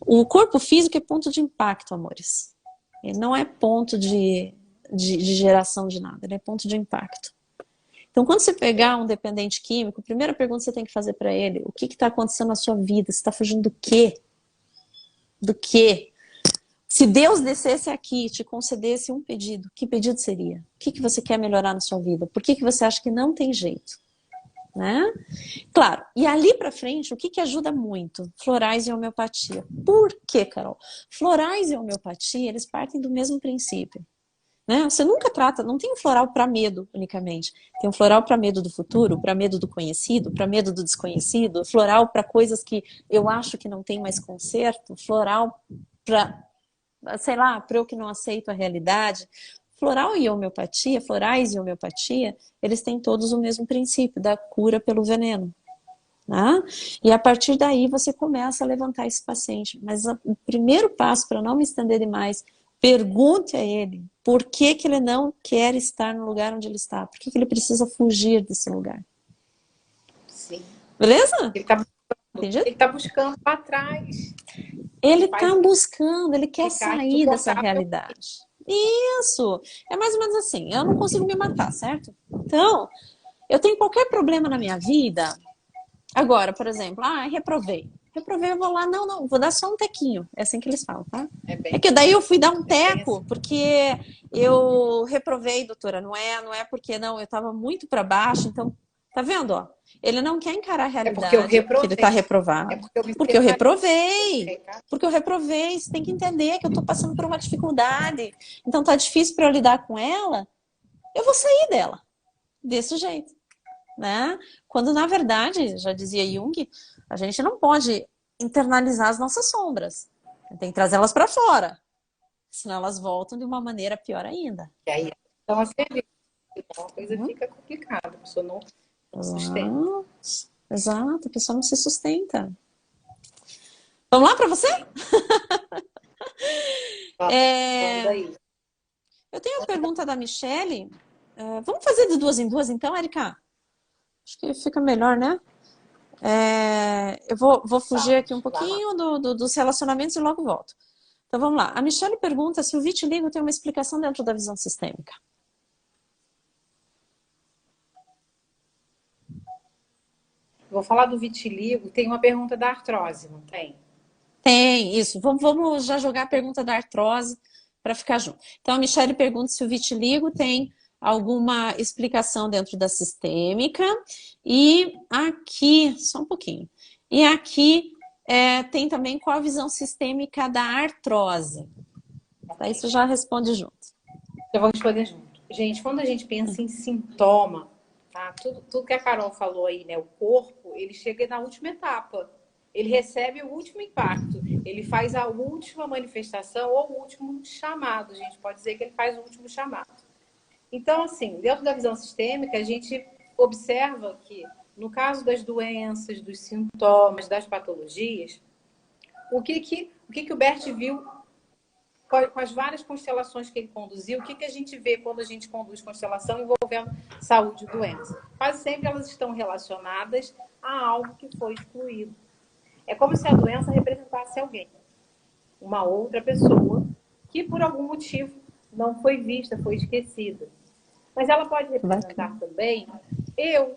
O corpo físico é ponto de impacto, amores. Ele não é ponto de geração de nada, ele é ponto de impacto. Então, quando você pegar um dependente químico, a primeira pergunta que você tem que fazer para ele, o que está acontecendo na sua vida? Você está fugindo do quê? Do quê? Se Deus descesse aqui e te concedesse um pedido, que pedido seria? O que você quer melhorar na sua vida? Por que você acha que não tem jeito? Né? Claro, e ali para frente, o que ajuda muito? Florais e homeopatia. Por quê, Carol? Florais e homeopatia, eles partem do mesmo princípio. Né? Você nunca trata, não tem um floral para medo unicamente. Tem um floral para medo do futuro, para medo do conhecido, para medo do desconhecido, floral para coisas que eu acho que não tem mais conserto, floral para, sei lá, para eu que não aceito a realidade. Florais e homeopatia, eles têm todos o mesmo princípio da cura pelo veneno. Né? E a partir daí você começa a levantar esse paciente. Mas o primeiro passo, para não me estender demais, pergunte a ele por que ele não quer estar no lugar onde ele está. Por que ele precisa fugir desse lugar. Sim. Beleza? Ele está buscando para trás. Ele está buscando, ele quer sair dessa realidade. Isso! É mais ou menos assim, eu não consigo me matar, certo? Então, eu tenho qualquer problema na minha vida. Agora, por exemplo, reprovei. Reprovei, eu vou lá, não, vou dar só um tequinho. É assim que eles falam, tá? É que daí eu fui dar um teco, porque eu reprovei, doutora. Não é porque não, eu tava muito para baixo, então, tá vendo, ó? Ele não quer encarar a realidade, que ele tá reprovado. Porque eu reprovei. Porque eu reprovei, você tem que entender que eu tô passando por uma dificuldade. Então tá difícil para eu lidar com ela, eu vou sair dela. Desse jeito. Né? Quando na verdade, já dizia Jung, a gente não pode internalizar as nossas sombras. Tem que trazê-las para fora. Senão elas voltam de uma maneira pior ainda. E aí, então, a coisa fica complicada. A pessoa não sustenta. Exato, a pessoa não se sustenta. Vamos lá para você? Eu tenho a pergunta da Michele. Vamos fazer de duas em duas, então, Erika? Acho que fica melhor, né? Eu vou fugir aqui um pouquinho dos relacionamentos e logo volto. Então vamos lá. A Michele pergunta se o vitiligo tem uma explicação dentro da visão sistêmica. Vou falar do vitiligo. Tem uma pergunta da artrose, não tem? Tem, isso. Vamos já jogar a pergunta da artrose para ficar junto. Então a Michele pergunta se o vitiligo tem alguma explicação dentro da sistêmica. E aqui, só um pouquinho. E aqui tem também qual a visão sistêmica da artrose. Daí você já responde junto. Eu vou responder junto. Gente, quando a gente pensa em sintoma, tá? Tudo que a Carol falou aí, né? O corpo, ele chega na última etapa. Ele recebe o último impacto. Ele faz a última manifestação ou o último chamado. A gente pode dizer que ele faz o último chamado. Então, assim, dentro da visão sistêmica, a gente observa que, no caso das doenças, dos sintomas, das patologias, o que o Bert viu com as várias constelações que ele conduziu, o que a gente vê quando a gente conduz constelação envolvendo saúde e doença? Quase sempre elas estão relacionadas a algo que foi excluído. É como se a doença representasse alguém, uma outra pessoa, que por algum motivo não foi vista, foi esquecida. Mas ela pode representar também eu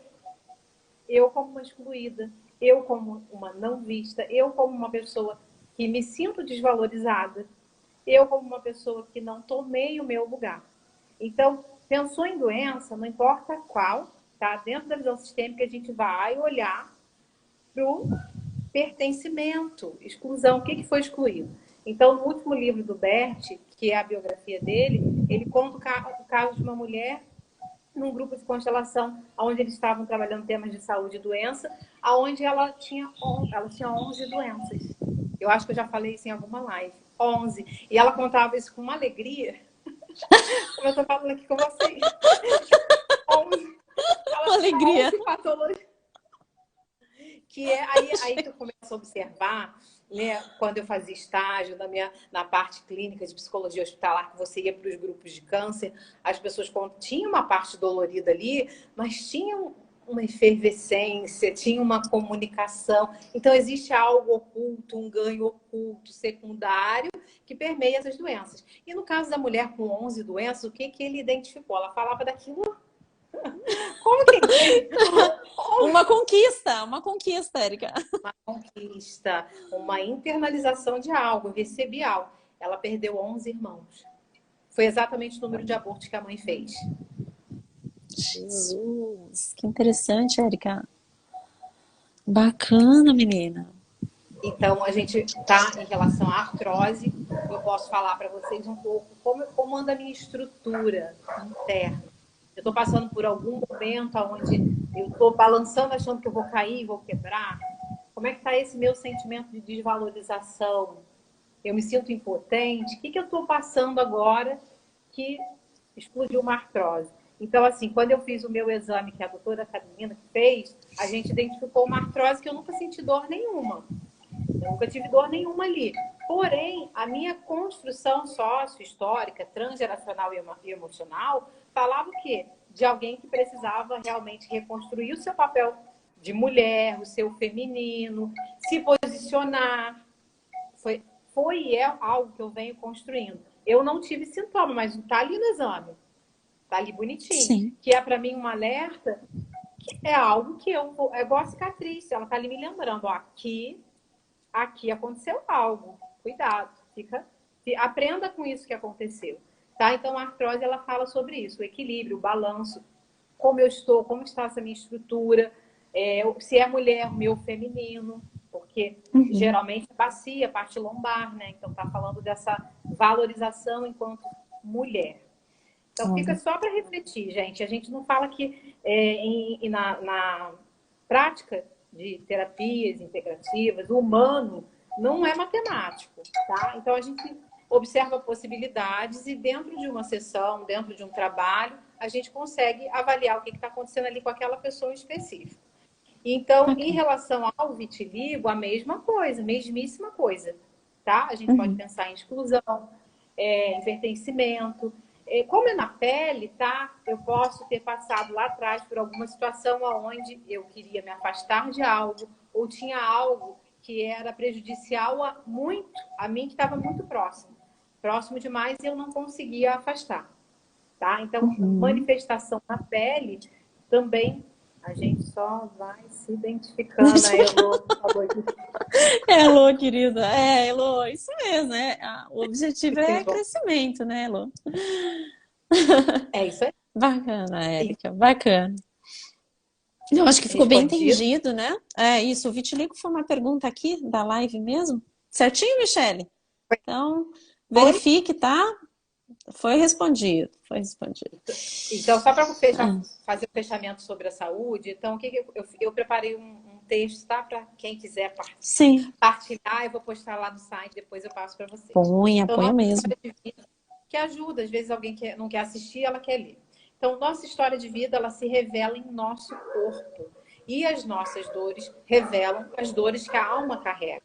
como uma excluída, eu como uma não vista, eu como uma pessoa que me sinto desvalorizada, eu como uma pessoa que não tomei o meu lugar. Então, pensou em doença, não importa qual, tá? Dentro da visão sistêmica a gente vai olhar para o pertencimento, exclusão. O que foi excluído? Então, no último livro do Bert, que é a biografia dele, ele conta o caso de uma mulher num grupo de constelação, onde eles estavam trabalhando temas de saúde e doença, onde ela tinha 11 doenças. Eu acho que eu já falei isso em alguma live. 11. E ela contava isso com uma alegria, como eu estou falando aqui com vocês. 11. Ela tinha Alegria. 11 patologias. Que é, aí tu começa a observar, né, quando eu fazia estágio na parte clínica de psicologia hospitalar, que você ia para os grupos de câncer, as pessoas tinham uma parte dolorida ali, mas tinham uma efervescência, tinha uma comunicação. Então, existe algo oculto, um ganho oculto, secundário, que permeia essas doenças. E no caso da mulher com 11 doenças, o que ele identificou? Ela falava daquilo. Como que é? Uma conquista, Érica. Uma conquista, uma internalização de algo, eu recebi algo. Ela perdeu 11 irmãos. Foi exatamente o número de abortos que a mãe fez. Jesus, que interessante, Érica. Bacana, menina. Então, a gente tá em relação à artrose, eu posso falar para vocês um pouco como anda a minha estrutura interna. Eu estou passando por algum momento onde eu estou balançando, achando que eu vou cair, vou quebrar. Como é que está esse meu sentimento de desvalorização? Eu me sinto impotente? O que eu estou passando agora que explodiu uma artrose? Então, assim, quando eu fiz o meu exame, que a doutora Carolina fez, a gente identificou uma artrose que eu nunca senti dor nenhuma. Eu nunca tive dor nenhuma ali. Porém, a minha construção sócio-histórica, transgeracional e emocional, falava o quê? De alguém que precisava realmente reconstruir o seu papel de mulher, o seu feminino, se posicionar. Foi e é algo que eu venho construindo. Eu não tive sintoma, mas está ali no exame. Está ali bonitinho. Sim. Que é para mim um alerta, que é algo que é igual a cicatriz. Ela está ali me lembrando, ó, aqui aconteceu algo. Cuidado, aprenda com isso que aconteceu. Tá? Então, a artrose, ela fala sobre isso, o equilíbrio, o balanço, como eu estou, como está essa minha estrutura, se é mulher, meu feminino, porque geralmente é bacia, parte lombar, né? Então, tá falando dessa valorização enquanto mulher. Então, fica só para refletir, gente. A gente não fala que na prática de terapias integrativas, o humano não é matemático, tá? Então, a gente observa possibilidades e dentro de uma sessão, dentro de um trabalho, a gente consegue avaliar o que está acontecendo ali com aquela pessoa específica. Então, em relação ao vitiligo, a mesma coisa, mesmíssima coisa, tá? A gente pode pensar em exclusão, em pertencimento. Como é na pele, tá? Eu posso ter passado lá atrás por alguma situação onde eu queria me afastar de algo ou tinha algo que era prejudicial a mim que estava muito próximo demais e eu não conseguia afastar, tá? Então, manifestação na pele também a gente só vai se identificando. A Elô falou aqui. Elô, querida. Elô, isso mesmo, né? O objetivo é crescimento, né, Elô? É isso aí. Bacana, Érica, bacana. Eu acho que ficou bem entendido, né? Isso, o vitiligo foi uma pergunta aqui da live mesmo. Certinho, Michele? Então, verifique, tá? Foi respondido, foi respondido. Então, só para fazer o fechamento sobre a saúde, então, eu preparei um texto, tá? Para quem quiser partilhar, eu vou postar lá no site, depois eu passo para vocês. Ponha então, mesmo. Que ajuda, às vezes alguém não quer assistir, ela quer ler. Então, nossa história de vida, ela se revela em nosso corpo. E as nossas dores revelam as dores que a alma carrega.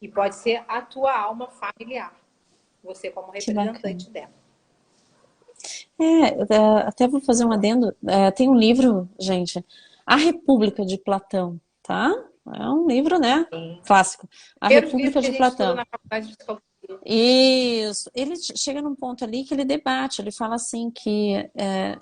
E pode ser a tua alma familiar. Você como representante dela. Até vou fazer um adendo. Tem um livro, gente, A República de Platão, tá? É um livro, né? Sim. Clássico. A República de Platão. Na faculdade de psicologia. Isso. Ele chega num ponto ali que ele debate, ele fala assim que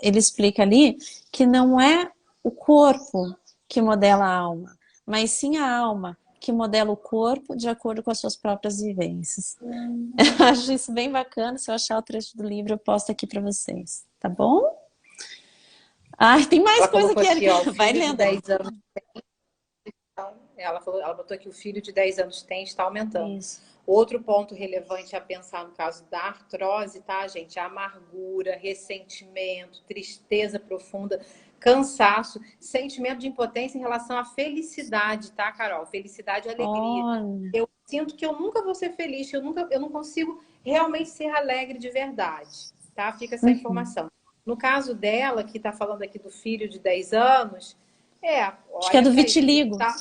ele explica ali que não é o corpo que modela a alma, mas sim a alma que modela o corpo de acordo com as suas próprias vivências. Eu acho isso bem bacana. Se eu achar o trecho do livro, eu posto aqui para vocês, tá bom? Ai, tem mais coisa aqui, Erika. Vai lendo. 10 anos. Ela falou, ela botou que o filho de 10 anos tem, está aumentando. Isso. Outro ponto relevante a pensar no caso da artrose, tá, gente? A amargura, ressentimento, tristeza profunda, cansaço, sentimento de impotência em relação à felicidade, tá, Carol? Felicidade e alegria. Olha, Eu sinto que eu nunca vou ser feliz, que eu não consigo realmente ser alegre de verdade, tá? Fica essa uhum. informação. No caso dela, que está falando aqui do filho de 10 anos, Acho que é olha do para isso, vitiligo. tá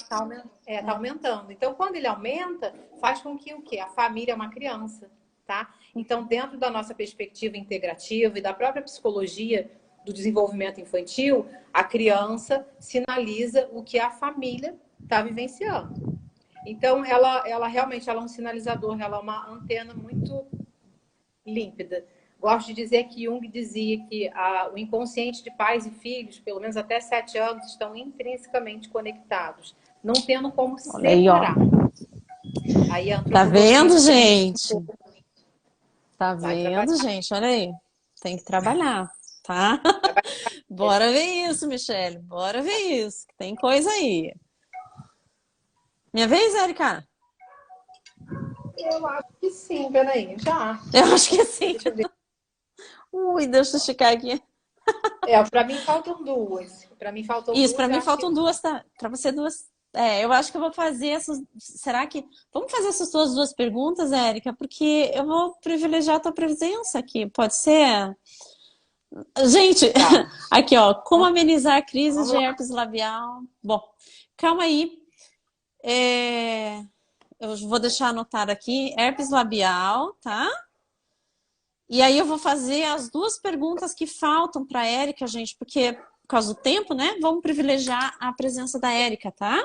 aumentando. Então, quando ele aumenta, faz com que o quê? A família é uma criança, tá? Então, dentro da nossa perspectiva integrativa e da própria psicologia do desenvolvimento infantil, a criança sinaliza o que a família está vivenciando. Então, ela realmente ela é um sinalizador, ela é uma antena muito límpida. Gosto de dizer que Jung dizia que o inconsciente de pais e filhos, pelo menos até 7 anos, estão intrinsecamente conectados, não tendo como Olha aí, ó. separar. Aí a Tá antropologia vendo, já permite um gente? pouco. Tá Vai vendo, trabalhar, gente? Olha aí. Tem que trabalhar, tá? trabalhar. Bora ver isso, Michele. Bora ver isso. Tem coisa aí. Minha vez, Érica? Eu acho que sim, peraí, já. Eu acho que sim. Deixa eu ver. Ui, deixa eu esticar aqui. Para mim faltam duas. Para mim faltam Isso, pra duas, eu mim acho que faltam duas, tá? Pra você duas. É, eu acho que eu vou fazer essas. Será que. Vamos fazer essas suas duas perguntas, Érica? Porque eu vou privilegiar a tua presença aqui. Pode ser? Gente, tá. aqui, ó. Como amenizar crises Vamos de lá. herpes labial? Bom, calma aí. Eu vou deixar anotado aqui, herpes labial, tá? E aí eu vou fazer as duas perguntas que faltam para a Érica, gente, porque por causa do tempo, né? Vamos privilegiar a presença da Érica, tá?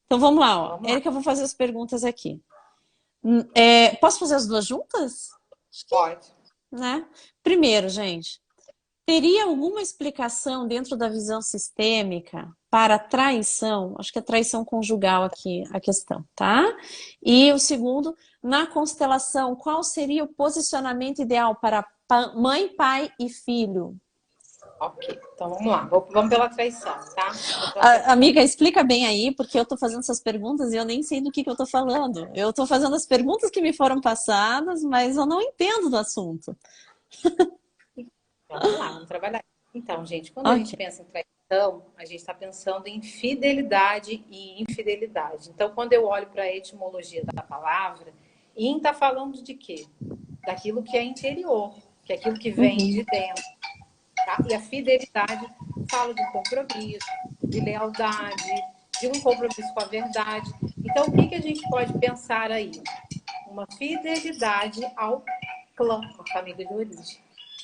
Então vamos lá, ó. Vamos lá. Érica, eu vou fazer as perguntas aqui. Posso fazer as duas juntas? Acho que, Pode. né? Primeiro, gente, teria alguma explicação dentro da visão sistêmica para traição? Acho que é traição conjugal aqui a questão, tá? E o segundo, na constelação, qual seria o posicionamento ideal para mãe, pai e filho? Ok, então vamos lá. Vamos pela traição, tá? Vou pela traição. Amiga, explica bem aí, porque eu tô fazendo essas perguntas e eu nem sei do que eu tô falando. Eu tô fazendo as perguntas que me foram passadas, mas eu não entendo do assunto. Então, vamos lá, vamos trabalhar. Então, gente, quando a Ok. gente pensa em traição, a gente está pensando em fidelidade e infidelidade. Então, quando eu olho para a etimologia da palavra, in está falando de quê? Daquilo que é interior, que é aquilo que vem Uhum. de dentro, tá? E a fidelidade fala de um compromisso, de lealdade, de um compromisso com a verdade. Então, o que, que a gente pode pensar aí? Uma fidelidade ao clã, a família de origem.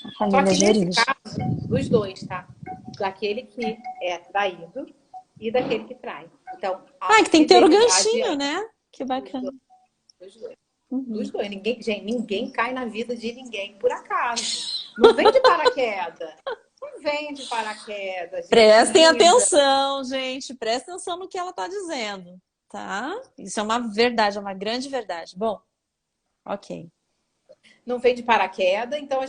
A Só família que de nesse origem. caso, dos dois, tá? Daquele que é traído e daquele que trai. Então, a Ah, que tem que ter o fidelidade ganchinho, é né? Que dos bacana. dois. Dos dois. Dos Uhum. dois. Ninguém, gente, ninguém cai na vida de ninguém por acaso. Não vem de paraquedas. Não vem de paraquedas, gente Prestem linda. atenção, gente. Prestem atenção no que ela está dizendo, tá? Isso é uma verdade, é uma grande verdade. Bom, ok. Não vem de paraquedas. Então,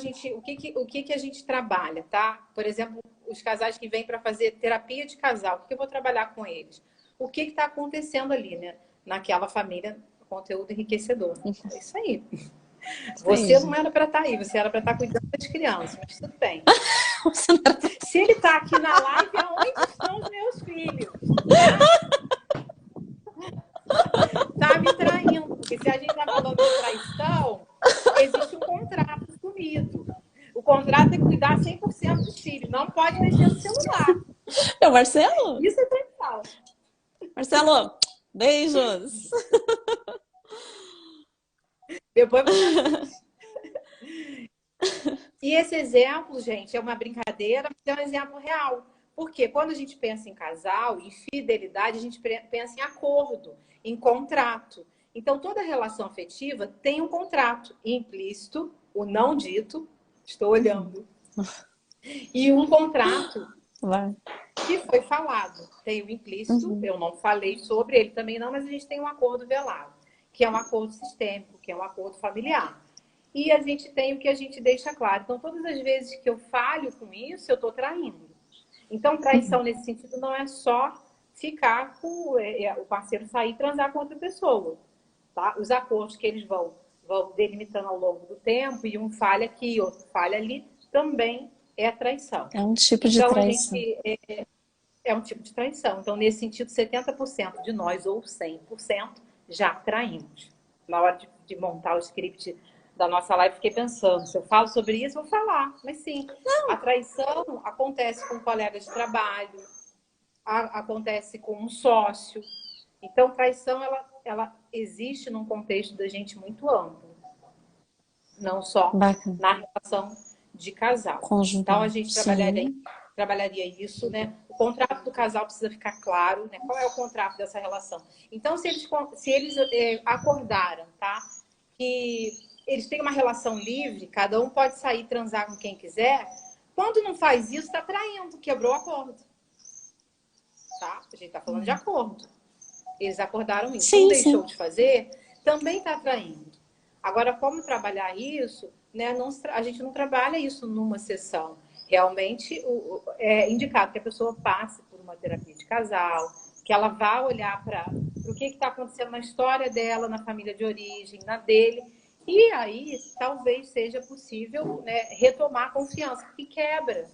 o que que a gente trabalha, tá? Por exemplo, os casais que vêm para fazer terapia de casal, o que eu vou trabalhar com eles? O que está acontecendo ali, né? Naquela família, conteúdo enriquecedor. É isso aí. Isso aí, Você não gente. era para estar aí, você era para estar cuidando das crianças, mas tudo bem. Você não era- Se ele está aqui na live, aonde estão os meus filhos? Tá? Tá me traindo, porque se a gente está falando de traição, existe um contrato assumido. O contrato é cuidar 100% dos filhos, não pode mexer no celular. É o Marcelo? Isso é traição. Marcelo, beijos. Depois você assiste. E esse exemplo, gente, é uma brincadeira, mas é um exemplo real. Porque quando a gente pensa em casal, em fidelidade, a gente pensa em acordo, em contrato. Então, toda relação afetiva tem um contrato implícito, o não dito, estou olhando, e um contrato Vai. que foi falado. Tem o implícito, Uhum. eu não falei sobre ele também não, mas a gente tem um acordo velado, que é um acordo sistêmico, que é um acordo familiar. E a gente tem o que a gente deixa claro. Então, todas as vezes que eu falho com isso, eu estou traindo. Então, traição nesse sentido não é só ficar com o parceiro sair e transar com outra pessoa. Tá? Os acordos que eles vão delimitando ao longo do tempo, e um falha aqui, outro falha ali, também é traição. É um tipo de Então, a traição. gente é um tipo de traição. Então, nesse sentido, 70% de nós, ou 100%, já traímos. Na hora de montar o script da nossa live, fiquei pensando, se eu falo sobre isso, vou falar. Mas sim, a traição acontece com um colega de trabalho, acontece com um sócio. Então, traição, ela existe num contexto da gente muito amplo, não só Bacana. na relação de casal. Então, a Conjugal. gente Sim. trabalharia isso, né? O contrato do casal precisa ficar claro, né? Qual é o contrato dessa relação? Então, se eles acordaram, tá? Que eles têm uma relação livre, cada um pode sair e transar com quem quiser, quando não faz isso, está traindo, quebrou o acordo. Tá? A gente está falando de acordo. Eles acordaram isso. Não Sim, deixou sim. de fazer, também está traindo. Agora, como trabalhar isso, né? A gente não trabalha isso numa sessão. Realmente é indicado que a pessoa passe por uma terapia de casal, que ela vá olhar para o que está acontecendo na história dela, na família de origem, na dele. E aí, talvez seja possível, né, retomar a confiança, que quebra.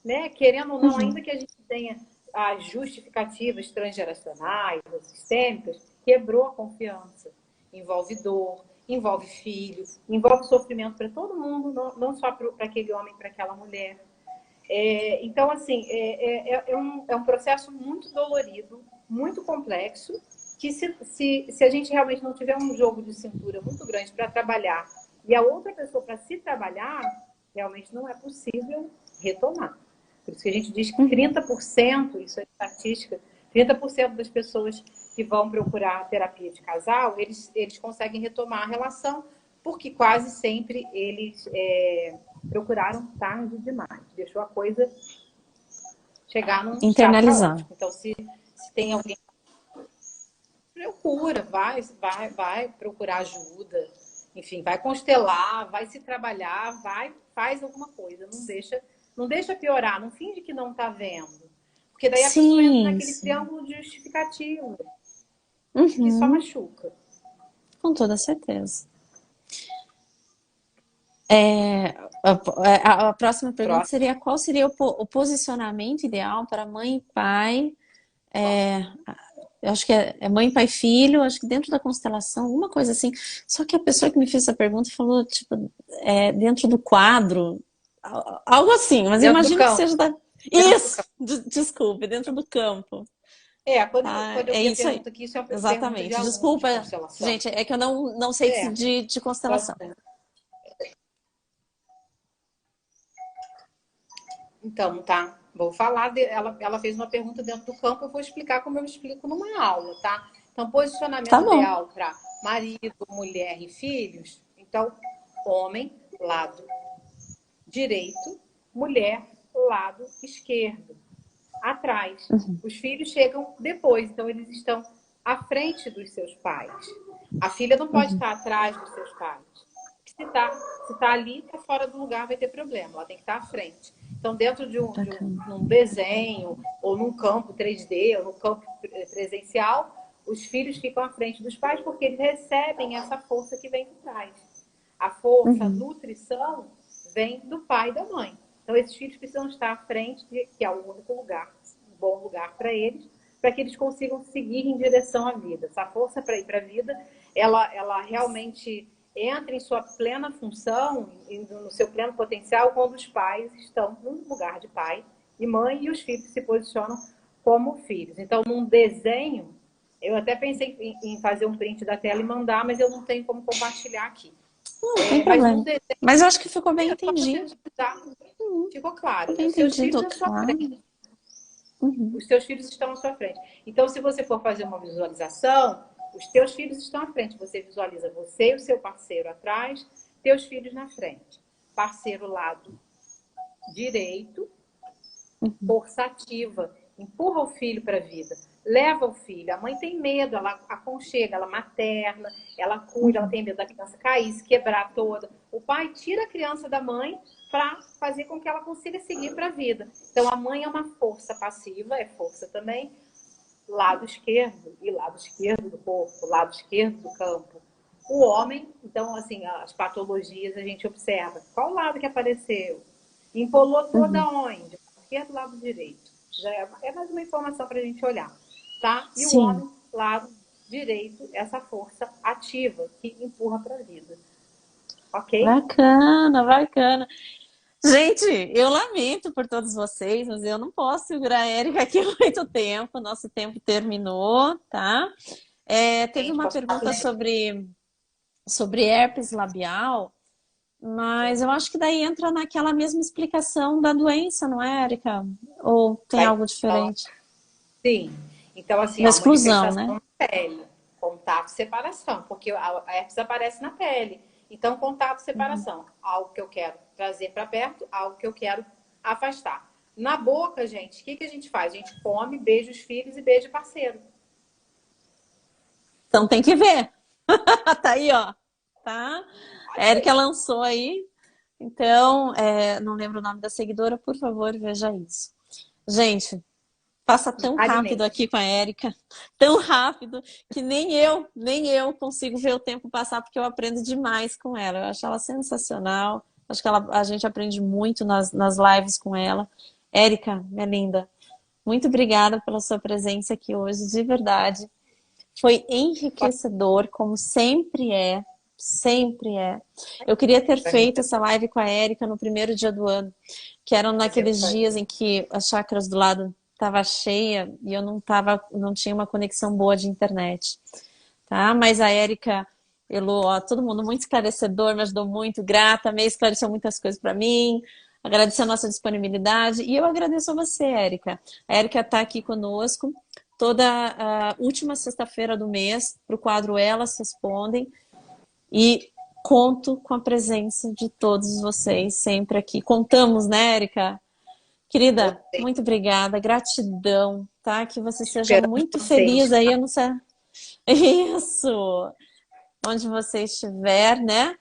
Né? Querendo ou não, ainda Uhum. que a gente tenha as justificativas transgeracionais ou sistêmicas, quebrou a confiança. Envolve dor, envolve filho, envolve sofrimento para todo mundo, não só para aquele homem, para aquela mulher. Então, assim, é um processo muito dolorido, muito complexo, que se a gente realmente não tiver um jogo de cintura muito grande para trabalhar e a outra pessoa para se trabalhar, realmente não é possível retomar. Por isso que a gente diz que Uhum. 30%, isso é estatística, 30% das pessoas que vão procurar terapia de casal, eles conseguem retomar a relação, porque quase sempre eles procuraram tarde demais. Deixou a coisa chegar num estado Internalizar. caótico. Então, se tem alguém, procura, vai procurar ajuda, enfim, vai constelar, vai se trabalhar, faz alguma coisa, não deixa piorar, não finge que não está vendo. Porque daí a pessoa entra Sim, naquele sim. triângulo de justificativa, que só Uhum. machuca. Com toda certeza. É, a próxima pergunta Próximo. seria: qual seria o posicionamento ideal para mãe e pai? É, eu acho que é mãe, pai, filho, acho que dentro da constelação, alguma coisa assim. Só que a pessoa que me fez essa pergunta falou, tipo, dentro do quadro, algo assim, mas Dentro do imagino que campo. seja da. Dentro do Isso! campo. Desculpe, dentro do campo. Tá? Quando eu É vi a isso aí. pergunta aqui, isso é uma pergunta de Exatamente. aluno de Desculpa, constelação. gente, é que eu não sei É, de constelação. então, tá. Vou falar. Ela fez uma pergunta dentro do campo, eu vou explicar como eu explico numa aula, tá? Então, Tá posicionamento bom. ideal para marido, mulher e filhos. Então, homem, lado direito, mulher, lado esquerdo, atrás. Uhum, Os filhos chegam depois, então eles estão à frente dos seus pais. A filha não pode uhum. estar atrás dos seus pais. Se tá ali, está fora do lugar, vai ter problema. Ela tem que estar à frente. Então, dentro Bacana. num desenho, ou num campo 3D, ou num campo presencial, os filhos ficam à frente dos pais porque eles recebem essa força que vem de trás. A força, a Uhum. nutrição, vem do pai e da mãe. Então, esses filhos precisam estar à frente, que é o único lugar, um bom lugar para eles, para que eles consigam seguir em direção à vida. Essa força para ir para a vida, ela realmente entra em sua plena função, no seu pleno potencial, quando os pais estão no lugar de pai e mãe e os filhos se posicionam como filhos. Então, num desenho, eu até pensei em fazer um print da tela e mandar, mas eu não tenho como compartilhar aqui. Não tem Mas num problema. desenho, Mas eu acho que ficou bem é só você entendido. visualizar. Ficou claro, Ficou né? bem Os seus filhos entendido, à sua claro. frente. Uhum. Os teus filhos estão à sua frente. Então, se você for fazer uma visualização, os teus filhos estão à frente. Você visualiza você e o seu parceiro atrás, teus filhos na frente. Parceiro lado direito, força ativa, empurra o filho para a vida, leva o filho. A mãe tem medo, ela aconchega, ela materna, ela cuida, ela tem medo da criança cair, se quebrar toda. O pai tira a criança da mãe para fazer com que ela consiga seguir para a vida. Então, a mãe é uma força passiva, é força também. lado esquerdo e lado esquerdo do corpo, lado esquerdo do campo. O homem, então, assim, as patologias a gente observa. Qual lado que apareceu? Empolou toda Uhum. onde? Lado esquerdo, lado direito. Já é mais uma informação para a gente olhar, tá? E o Sim. homem, lado direito, essa força ativa que empurra para a vida, ok? Bacana, bacana. Gente, eu lamento por todos vocês, mas eu não posso segurar a Érica aqui muito tempo. Nosso tempo terminou, tá? Teve Gente, uma posso pergunta sobre herpes labial, mas eu acho que daí entra naquela mesma explicação da doença, não é, Érica? Ou tem vai algo falar? diferente? Sim. Então, assim, Uma a exclusão, manifestação né? na pele, contato, separação, porque a herpes aparece na pele. Então, contato, separação, algo que eu quero trazer para perto, algo que eu quero afastar. Na boca, gente, o que que a gente faz? A gente come, beija os filhos e beija parceiro. Então tem que ver. Tá aí, ó. Tá? A Érica lançou aí. Então, não lembro o nome da seguidora, por favor, veja isso. Gente, passa tão rápido Marinês. aqui com a Érica, tão rápido, que nem eu consigo ver o tempo passar, porque eu aprendo demais com ela. Eu acho ela sensacional. Acho que a gente aprende muito nas lives com ela. Érica, minha linda, muito obrigada pela sua presença aqui hoje, de verdade. Foi enriquecedor, como sempre é. Sempre é. Eu queria ter Pra mim, feito essa live com a Érica no primeiro dia do ano, que eram mas eu naqueles dias falei. em que as chácaras do lado estava cheia e eu não tinha uma conexão boa de internet, tá? Mas a Érica, Elô, ó, todo mundo muito esclarecedor, me ajudou muito, grata, me esclareceu muitas coisas para mim, agradecer a nossa disponibilidade e eu agradeço a você, Érica. A Érica está aqui conosco toda a última sexta-feira do mês para o quadro Elas Respondem e conto com a presença de todos vocês sempre aqui. Contamos, né, Érica? Querida, Você, muito obrigada, gratidão, tá? Que você seja esperamos muito vocês. feliz aí, eu não sei. Isso! Onde você estiver, né?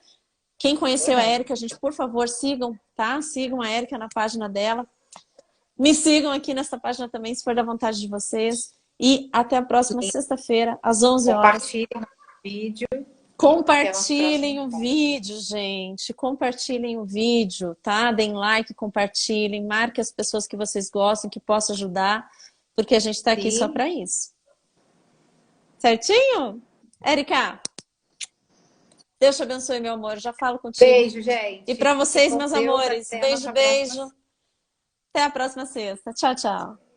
Quem conheceu a Érica, gente, por favor, sigam, tá? Sigam a Érica na página dela. Me sigam aqui nessa página também, se for da vontade de vocês. E até a próxima sexta-feira, às 11 horas. Compartilhem o vídeo e até nosso próximo Compartilhem o encontro. vídeo, gente. Compartilhem o vídeo, tá? Deem like, compartilhem, marquem as pessoas que vocês gostam, que possam ajudar, porque a gente está aqui só Sim. para isso. Certinho? Érica, Deus te abençoe, meu amor. Já falo contigo. Beijo, E gente. para Fiquem vocês, com meus Deus. amores, Até a beijo, nossa próxima. beijo. Até a próxima sexta. Tchau, tchau.